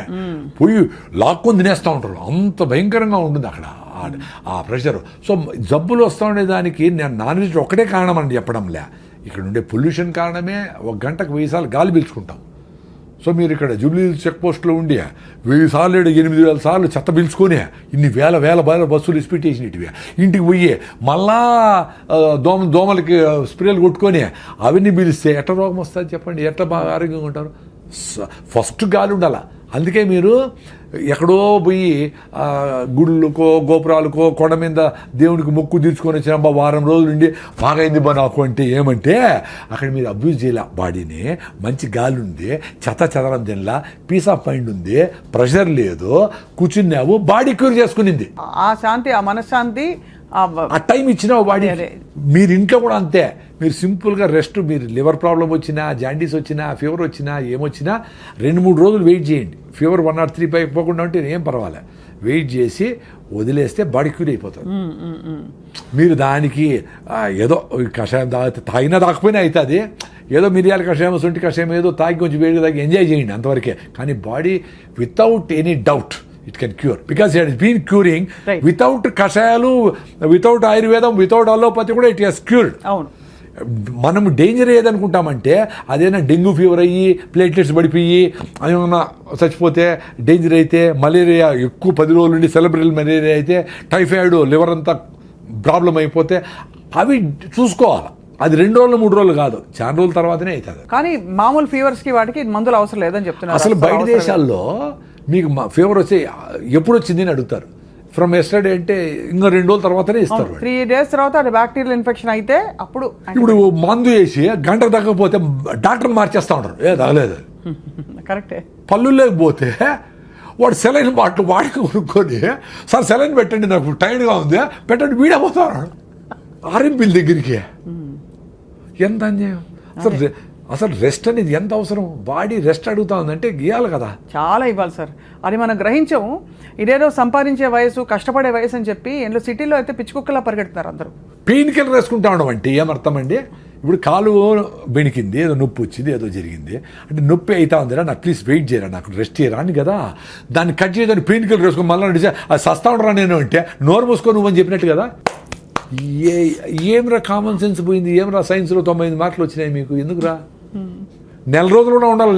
పోయి లాక్కొని తినేస్తూ ఉంటారు. అంత భయంకరంగా ఉంటుంది అక్కడ ఆ ప్రెషర్. సో జబ్బులు వస్తూ ఉండే దానికి నేను నాన్ వెజ్ ఒకటే కారణం అని చెప్పడంలే, ఇక్కడ ఉండే పొల్యూషన్ కారణమే. 1 గంటకు 1000 సార్లు గాలి పీల్చుకుంటాం. సో మీరు ఇక్కడ జూబ్లీ చెక్ పోస్ట్లో ఉండి 1000 సార్లు 8000 సార్లు చెత్త పీల్చుకొని ఇన్ని వేల బస్సులు స్పీడ్ చేసినవి ఇంటికి పోయి మళ్ళా దోమలకి స్ప్రేలు కొట్టుకొని అవన్నీ పీలిస్తే ఎట్లా రోగం వస్తుంది చెప్పండి? ఎట్లా బాగా ఆరోగ్యంగా ఉంటారు? ఫస్ట్ గాలి ఉండాల. అందుకే మీరు ఎక్కడో పోయి గుళ్ళకో గోపురాలకో కొండ మీద దేవునికి మొక్కు తీర్చుకొని వచ్చిన వారం రోజులు ఉండి బాగా అయింది బా నాకు అంటే ఏమంటే అక్కడ మీరు అబ్యూజ్ చేయాల బాడీని. మంచి గాలి ఉంది, చెదరం తినలా, పీస్ ఆఫ్ మైండ్ ఉంది, ప్రెషర్ లేదు, కూర్చున్నావు, బాడీ క్యూర్ చేసుకునింది. ఆ శాంతి, ఆ మనశ్శాంతి, ఆ టైం ఇచ్చిన బాడీ. మీరు ఇంట్లో కూడా అంతే. మీరు సింపుల్గా రెస్ట్, మీరు లివర్ ప్రాబ్లం వచ్చినా, జాండీస్ వచ్చినా, ఫీవర్ వచ్చినా, ఏమొచ్చినా 2-3 రోజులు వెయిట్ చేయండి. ఫీవర్ 103 పైకి పోకుండా ఉంటే ఏం పర్వాలే. వెయిట్ చేసి వదిలేస్తే బాడీ క్యూర్ అయిపోతుంది. మీరు దానికి ఏదో కషాయం తాగినా తాకపోయినా అవుతుంది. ఏదో మిరియాల కషాయం, శొంఠి కషాయం ఏదో తాగి కొంచెం వేడి తాగి ఎంజాయ్ చేయండి అంతవరకే. కానీ body without any doubt it can cure, because it has been curing. Without కషాయాలు, వితౌట్ ఆయుర్వేదం, వితౌట్ అలోపతి కూడా ఇట్ హస్ క్యూర్డ్. అవును. మనము డేంజర్ ఏదనుకుంటామంటే అదేనా డెంగ్యూ ఫీవర్ అయ్యి ప్లేట్లెట్స్ పడిపోయి ఏమన్నా చచ్చిపోతే డేంజర్ అయితే, మలేరియా ఎక్కువ 10 రోజులు ఉండి సెలబ్రల్ మలేరియా అయితే, టైఫాయిడ్, లివర్ అంతా ప్రాబ్లం అయిపోతే అవి చూసుకోవాలి. అది 2 రోజులు 3 రోజులు కాదు, చాలా రోజుల తర్వాతనే అవుతుంది. కానీ మామూలు ఫీవర్స్కి వాటికి మందులు అవసరం లేదని చెప్తున్నారు. అసలు బయట దేశాల్లో మీకు ఫీవర్ వచ్చి ఎప్పుడు వచ్చింది అని అడుగుతారు. ఫ్రమ్ ఎస్టర్డే అంటే ఇంకా 2 రోజుల తర్వాతనే ఇస్తారు. 3 days తర్వాత అది బ్యాక్టీరియల్ ఇన్ఫెక్షన్ అయితే అప్పుడు. ఇప్పుడు మందు వేసి గంటకు తగ్గకపోతే డాక్టర్ మార్చేస్తూ ఉంటారు. తగలేదు కరెక్టే. పళ్ళులోకి పోతే వాడు సెలైన్ బాటిల్ వాడికి కొనుక్కొని, సార్ సెలైన్ పెట్టండి నాకు టైర్డ్గా ఉంది పెట్టండి, వీడపోతాడు ఆర్ఎంపీల దగ్గరికి. ఎంత అన్యాయం అసలు రెస్ట్ అనేది ఎంత అవసరం? బాడీ రెస్ట్ అడుగుతా ఉందంటే గీయాలి కదా, చాలా ఇవ్వాలి సార్. అది మనం గ్రహించాము. ఇదేదో సంపాదించే వయసు, కష్టపడే వయసు అని చెప్పి ఇంట్లో సిటీలో అయితే పిచ్చుకుక్కలా పరిగెడుతున్నారు అందరూ. పెయిన్ కిల్లర్ వేసుకుంటా ఉండడం అంటే ఏమర్థం అండి? ఇప్పుడు కాలు బెణికింది, ఏదో నొప్పి వచ్చింది, ఏదో జరిగింది అంటే నొప్పి అవుతా ఉందిరా, నాకు ప్లీజ్ వెయిట్ చేయరా, నాకు రెస్ట్ చేయరా అని కదా. దాన్ని కట్ చేయడానికి పెయిన్ కిల్లర్ వేసుకొని మళ్ళీ నడిచా అది సస్తా ఉండరా నేను అంటే నోరు మూసుకో నువ్వు అని చెప్పినట్టు కదా. ఏమిరా కామన్ సెన్స్ పోయింది? ఏమిరా సైన్స్లో 98 మార్కులు వచ్చినాయి మీకు? ఎందుకురా? నెల రోజులు కూడా ఉండాలి.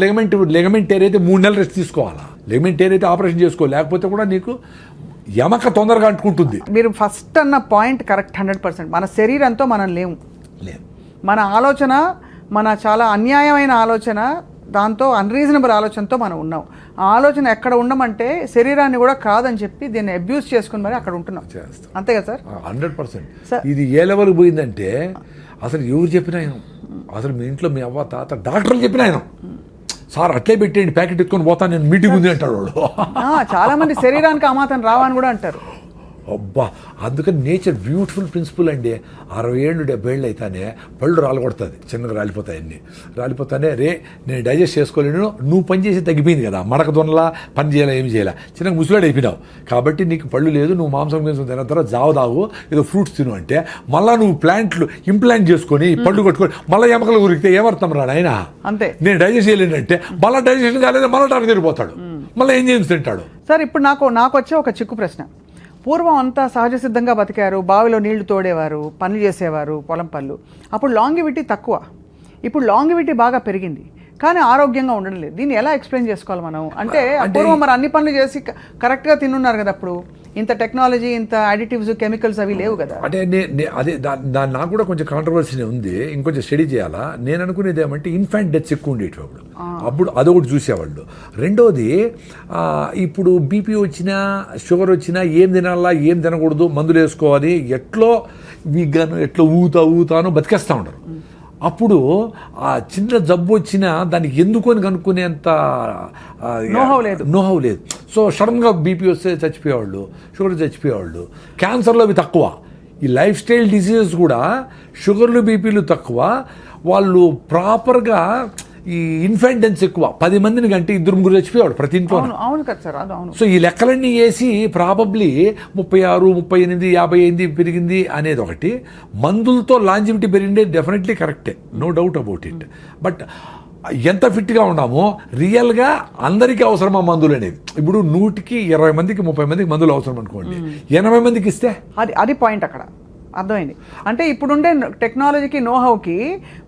లెగమెంట్ టేర్ అయితే 3 నెలలు రెస్ట్ తీసుకోవాలా. లెగమెంట్ టేర్ అయితే ఆపరేషన్ చేసుకో, లేకపోతే కూడా నీకు ఎమక తొందరగా అంటుకుంటుంది. మీరు ఫస్ట్ అన్న పాయింట్ కరెక్ట్ 100%. మన శరీరంతో మనం లేము. మన ఆలోచన, మన చాలా అన్యాయమైన ఆలోచన, దాంతో అన్రీజనబుల్ ఆలోచనతో మనం ఉన్నాం. ఆ ఆలోచన ఎక్కడ ఉండమంటే శరీరాన్ని కూడా కాదని చెప్పి దీన్ని అబ్యూస్ చేసుకుని మరి అక్కడ ఉంటున్నాం. అంతే కదా సార్? 100%. ఇది ఏ లెవెల్కి పోయిందంటే అసలు ఎవరు చెప్పినా ఆయన, అసలు మీ ఇంట్లో మీ అవ్వ తాత డాక్టర్లు చెప్పిన ఆయన, సార్ అట్లే పెట్టేయండి ప్యాకెట్ ఎత్తుకొని పోతాను నేను, మీటింగ్ ఉంది అంటాడు వాడు. చాలా మంది శరీరానికి అమాతం రావని కూడా అంటారు. అబ్బా, అందుకని నేచర్ బ్యూటిఫుల్ ప్రిన్సిపల్ అండి. 60 ఏళ్ళు 70 ఏళ్ళు అయితేనే పళ్ళు రాలగొడుతుంది, చిన్నగా రాలిపోతాయి. అన్నీ రాలిపోతానే నేను డైజెస్ట్ చేసుకోలేను, నువ్వు పని చేసి తగ్గిపోయింది కదా, మడక దొనలా పని చేయాలా, ఏమి చేయాలా, చిన్నగా ముసలాడు అయిపోయినావు కాబట్టి నీకు పళ్ళు లేదు, నువ్వు మాంసం తిన్న తర్వాత జావ తాగు, ఏదో ఫ్రూట్స్ తిను అంటే మళ్ళీ నువ్వు ఇంప్లాంట్ చేసుకొని పళ్ళు కొట్టుకొని మళ్ళీ ఎమకలు ఉరికితే ఏమర్థం రా ఆయన? అంతే. నేను డైజెస్ట్ చేయలేనంటే మళ్ళీ డైజెషన్ కాలేదు, మళ్ళీ టానికి తిరిగిపోతాడు, మళ్ళీ ఏం చేసి తింటాడు. సార్ ఇప్పుడు నాకు వచ్చే ఒక చిక్కు ప్రశ్న. పూర్వం అంతా సహజ సిద్ధంగా బతికారు, బావిలో నీళ్లు తోడేవారు, పనులు చేసేవారు, పొలం పనులు. అప్పుడు లాంగివిటీ తక్కువ, ఇప్పుడు లాంగివిటీ బాగా పెరిగింది, కానీ ఆరోగ్యంగా ఉండడం లేదు. దీన్ని ఎలా ఎక్స్ప్లెయిన్ చేసుకోవాలి మనం? అంటే పూర్వం మరి అన్ని పనులు చేసి కరెక్ట్గా తిన్నున్నారు కదా, అప్పుడు ఇంత టెక్నాలజీ, ఇంత అడిటివ్స్, కెమికల్స్ అవి లేవు కదా. అంటే అదే దాని నాకు కూడా కొంచెం కాంట్రవర్సీ ఉంది, ఇంకొంచెం స్టడీ చేయాలా. నేను అనుకునేది ఏమంటే ఇన్ఫాంట్ డెత్స్ ఎక్కువ ఉండేవి అప్పుడు, అదొకటి చూసేవాళ్ళు. రెండోది ఇప్పుడు బీపీ వచ్చినా షుగర్ వచ్చినా ఏం తినాలా, ఏం తినకూడదు, మందులు వేసుకోవాలి, ఎట్లో వీగాను ఎట్లా ఊతాను బతికేస్తూ ఉండరు. అప్పుడు ఆ చిన్న జబ్బు వచ్చినా దానికి ఎందుకు అని కనుక్కునేంత నోహవ్ లేదు. సో సడన్గా బీపీ వస్తే చచ్చిపోయేవాళ్ళు, షుగర్ చచ్చిపోయేవాళ్ళు. క్యాన్సర్లో అవి తక్కువ. ఈ లైఫ్ స్టైల్ డిసీజెస్ కూడా షుగర్లు బీపీలు తక్కువ. వాళ్ళు ప్రాపర్గా ఈ ఇన్ఫెంటెన్స్ ఎక్కువ, 10 మందిని కంటే 2-3 చచ్చిపోయాడు ప్రతి ఇంట్లో. అవును అవును కదా సార్, అది అవును. సో ఈ లెక్కలన్నీ వేసి ప్రాబబ్లీ 36, 38, 58 పెరిగింది అనేది ఒకటి. మందులతో లాంజివిటీ పెరిగిందే డెఫినెట్లీ కరెక్టే, no doubt about it. But ఎంత ఫిట్గా ఉన్నామో రియల్గా అందరికీ అవసరమా మందులు అనేది. ఇప్పుడు 100కి 20 మందికి 30 మందికి మందులు అవసరం అనుకోండి, 80 మందికి ఇస్తే అది పాయింట్ అక్కడ అర్థమైంది. అంటే ఇప్పుడుండే టెక్నాలజీకి నోహౌకి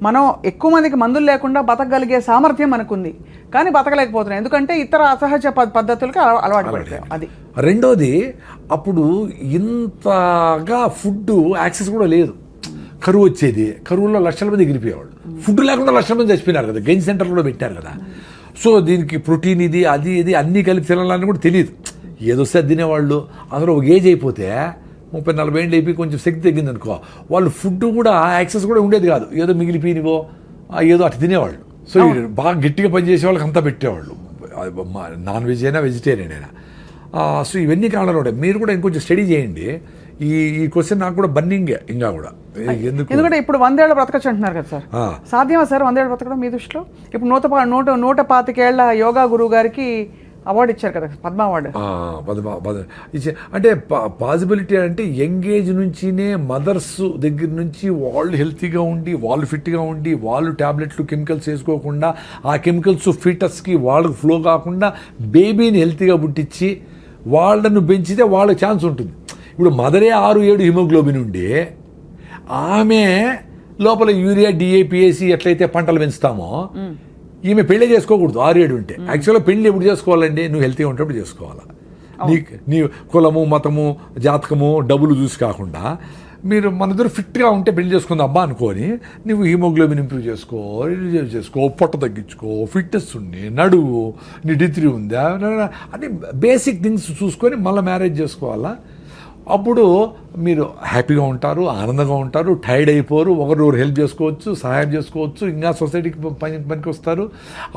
మనం ఎక్కువ మందికి మందులు లేకుండా బతకగలిగే సామర్థ్యం మనకుంది, కానీ బతకలేకపోతున్నాం ఎందుకంటే ఇతర అసహజ పద్ధతులకి అలవాటు పడిపోయాం. అది రెండోది, అప్పుడు ఇంతగా ఫుడ్ యాక్సెస్ కూడా లేదు. కరువు వచ్చేది, కరువులో లక్షల మంది ఎగిరిపోయేవాళ్ళు. ఫుడ్ లేకుండా లక్షల మంది చచ్చిపోయినారు కదా, గెంజ్ సెంటర్లో కూడా పెట్టారు కదా. సో దీనికి ప్రోటీన్ ఇది అది ఇది అన్నీ కలిపి తినాలని కూడా తెలియదు, ఏదో వస్తే తినేవాళ్ళు. అందులో ఒక ఏజ్ అయిపోతే 30-40 ఏళ్ళు అయిపోయి కొంచెం శక్తి తగ్గింది అనుకో, వాళ్ళు ఫుడ్ కూడా యాక్సెస్ కూడా ఉండేది కాదు, ఏదో మిగిలిపోయినవో ఏదో అటు తినేవాళ్ళు. సో బాగా గట్టిగా పనిచేసే వాళ్ళకి అంతా పెట్టేవాళ్ళు, నాన్ వెజ్ అయినా వెజిటేరియన్ అయినా. సో ఇవన్నీ కారణాలు ఉంటాయి. మీరు కూడా ఇంకొంచెం స్టడీ చేయండి. ఈ క్వశ్చన్ నాకు కూడా బర్నింగే ఇంకా కూడా, ఎందుకంటే ఇప్పుడు 100 ఏళ్ళు బ్రతకచ్చు అంటున్నారు కదా సార్, సాధ్యమా సార్ 100 ఏళ్ళు బ్రతకడం మీ దృష్టిలో? ఇప్పుడు 125 ఏళ్ల యోగా గురువు గారికి అవార్డు ఇచ్చారు కదా, పద్మ అవార్డు. అంటే పాసిబిలిటీ అంటే యంగ్ ఏజ్ నుంచినే మదర్స్ దగ్గర నుంచి వాళ్ళు హెల్తీగా ఉండి, వాళ్ళు ఫిట్గా ఉండి, వాళ్ళు ట్యాబ్లెట్లు కెమికల్స్ వేసుకోకుండా, ఆ కెమికల్స్ ఫీటస్కి వాళ్ళకి ఫ్లో కాకుండా బేబీని హెల్తీగా పుట్టించి వాళ్ళను పెంచితే వాళ్ళకి ఛాన్స్ ఉంటుంది. ఇప్పుడు మదరే 6-7 హిమోగ్లోబిన్ ఉండి ఆమె లోపల యూరియా డిఏపిఎసి ఎట్లయితే పంటలు పెంచుతామో, ఈమె పెళ్లి చేసుకోకూడదు 6-7 ఉంటే. యాక్చువల్గా పెళ్లి ఎప్పుడు చేసుకోవాలండి? నువ్వు హెల్తీగా ఉంటప్పుడు చేసుకోవాలా. నీ కులము, మతము, జాతకము, డబ్బులు చూసి కాకుండా మీరు మన దగ్గర ఫిట్గా ఉంటే పెళ్లి చేసుకుంది అబ్బా అనుకొని, నువ్వు హిమోగ్లోబిన్ ఇంప్రూవ్ చేసుకో, పొట్ట తగ్గించుకో, ఫిట్నెస్ ఉండి, నడువు, నీ డిగ్రీ ఉందా అని బేసిక్ థింగ్స్ చూసుకొని మళ్ళీ మ్యారేజ్ చేసుకోవాలా. అప్పుడు మీరు హ్యాపీగా ఉంటారు, ఆనందంగా ఉంటారు, టైర్డ్ అయిపోరు, ఒకరు హెల్ప్ చేసుకోవచ్చు, సహాయం చేసుకోవచ్చు, ఇంకా సొసైటీకి పనికి వస్తారు.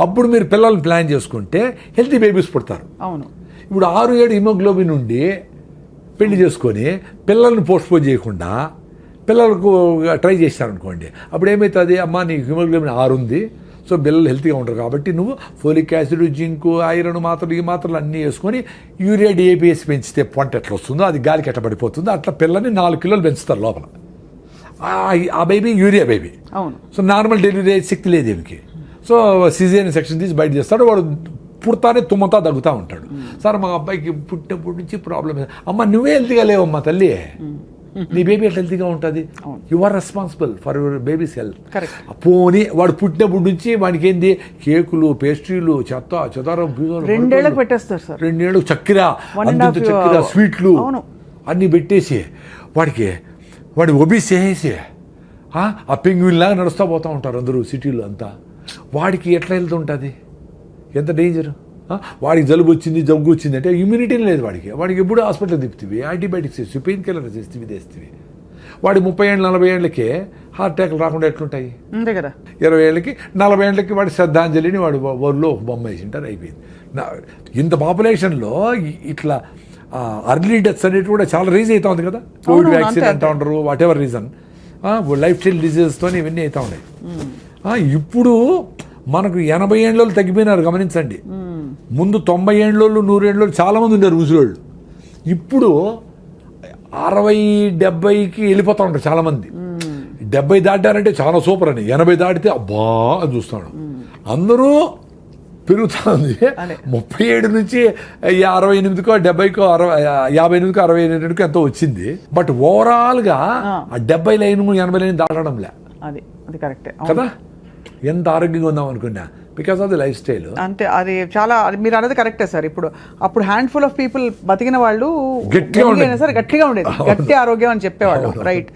అప్పుడు మీరు పిల్లల్ని ప్లాన్ చేసుకుంటే హెల్తీ బేబీస్ పుడతారు. అవును. ఇప్పుడు 6-7 హిమోగ్లోబిన్ ఉండి పెళ్లి చేసుకొని పిల్లల్ని పోస్ట్పోన్ చేయకుండా పిల్లలకు ట్రై చేశారనుకోండి, అప్పుడు ఏమవుతుంది? అమ్మ నీ హిమోగ్లోబిన్ 6 ఉంది, సో పిల్లలు హెల్తీగా ఉంటారు కాబట్టి నువ్వు ఫోలిక్ యాసిడ్, జింకు, ఐరన్ మాత్రలు, ఈ మాత్రలు అన్నీ వేసుకొని యూరియా డిఏపిఎస్ పెంచితే పంట ఎట్లా వస్తుందో అది గాలికి ఎట్లా పడిపోతుందో అట్లా పిల్లల్ని 4 కిలోలు పెంచుతారు లోపల. ఆ బేబీ యూరియా బేబీ. అవును. సో నార్మల్ డెలివరీ శక్తి లేదు ఏమికి. సో సిజేరియన్ సెక్షన్ తీసి బయట చేస్తాడు, వాడు పుడతానే తుమ్మతా తగ్గుతూ ఉంటాడు. సార్ మా అబ్బాయికి పుట్టినప్పటి నుంచి ప్రాబ్లం. అమ్మ నువ్వే హెల్తీగా లేవమ్మా తల్లి, నీ బేబీ ఎట్లా హెల్తీగా ఉంటుంది? You are responsible for your baby's health. పోనీ వాడు పుట్టినప్పటి నుంచి వాడికి ఏంది కేకులు, పేస్ట్రీలు, చెదారం 2 ఏళ్ళకి పెట్టేస్తారు సార్. 2 ఏళ్ళకి చక్కెర, స్వీట్లు అన్నీ పెట్టేసి వాడి ఒబీస్ చేసేసి ఆ పెంగ్విన్ లాగా నడుస్తూ పోతూ ఉంటారు అందరూ సిటీలో అంతా. వాడికి ఎట్లా హెల్త్ ఉంటుంది? ఎంత డేంజర్. వాడికి జలుబు వచ్చింది, జబ్బు వచ్చింది అంటే ఇమ్యూనిటీ లేదు వాడికి ఎప్పుడు హాస్పిటల్ తిప్పుతుంది, యాంటీబయాటిక్స్ వేస్తుంది, పెయిన్ కిల్లర్స్ వేస్తుంది, వేస్తుంది. వాడి 30 ఏళ్ళు 40 ఏళ్ళకి హార్ట్ అటాక్లు రాకుండా ఎట్లుంటాయి? అంతే కదా. 20 ఏళ్ళకి 40 ఏళ్ళకి వాడి శ్రద్ధాంజలిని వాడు ఊరిలో ఒక బొమ్మ వేసింటారు, అయిపోయింది. ఇంత పాపులేషన్లో ఇట్లా అర్లీ డెత్స్ అనేవి కూడా చాలా రీజన్ అవుతా ఉంది కదా. కోవిడ్ వ్యాక్సిన్ అంటూ ఉంటారు, whatever reason, lifestyle డిజీజెస్తో ఇవన్నీ అవుతా ఉన్నాయి. ఇప్పుడు మనకు 80 ఏళ్ళు తగ్గిపోయినారు గమనించండి. ముందు 90 ఏళ్ళు 100 ఏళ్ళు చాలా మంది ఉన్నారు ముసలోళ్ళు. ఇప్పుడు 60-70కి వెళ్ళిపోతా ఉంటారు చాలా మంది. 70 దాటారంటే చాలా సూపర్ అని, 80 దాటితే అబ్బా అని చూస్తాడు. అందరూ పెరుగుతూ ఉంది. 37 నుంచి 68కో 70కో 58కో 68కో ఎంతో వచ్చింది. బట్ ఓవరాల్గా ఆ 70 లైన్ 80 లైన్ దాటడంలే. అది కరెక్టే కదా. ఎంత ఆరోగ్యంగా ఉందాం అనుకున్నా because of the life style. అంతే, అది చాలా మీరు అనేది కరెక్టే సార్. అప్పుడు హ్యాండ్ఫుల్ ఆఫ్ పీపుల్ బతికిన వాళ్ళు గట్టిగా ఉండేది, గట్టి ఆరోగ్యం అని చెప్పేవాళ్ళు. రైట్.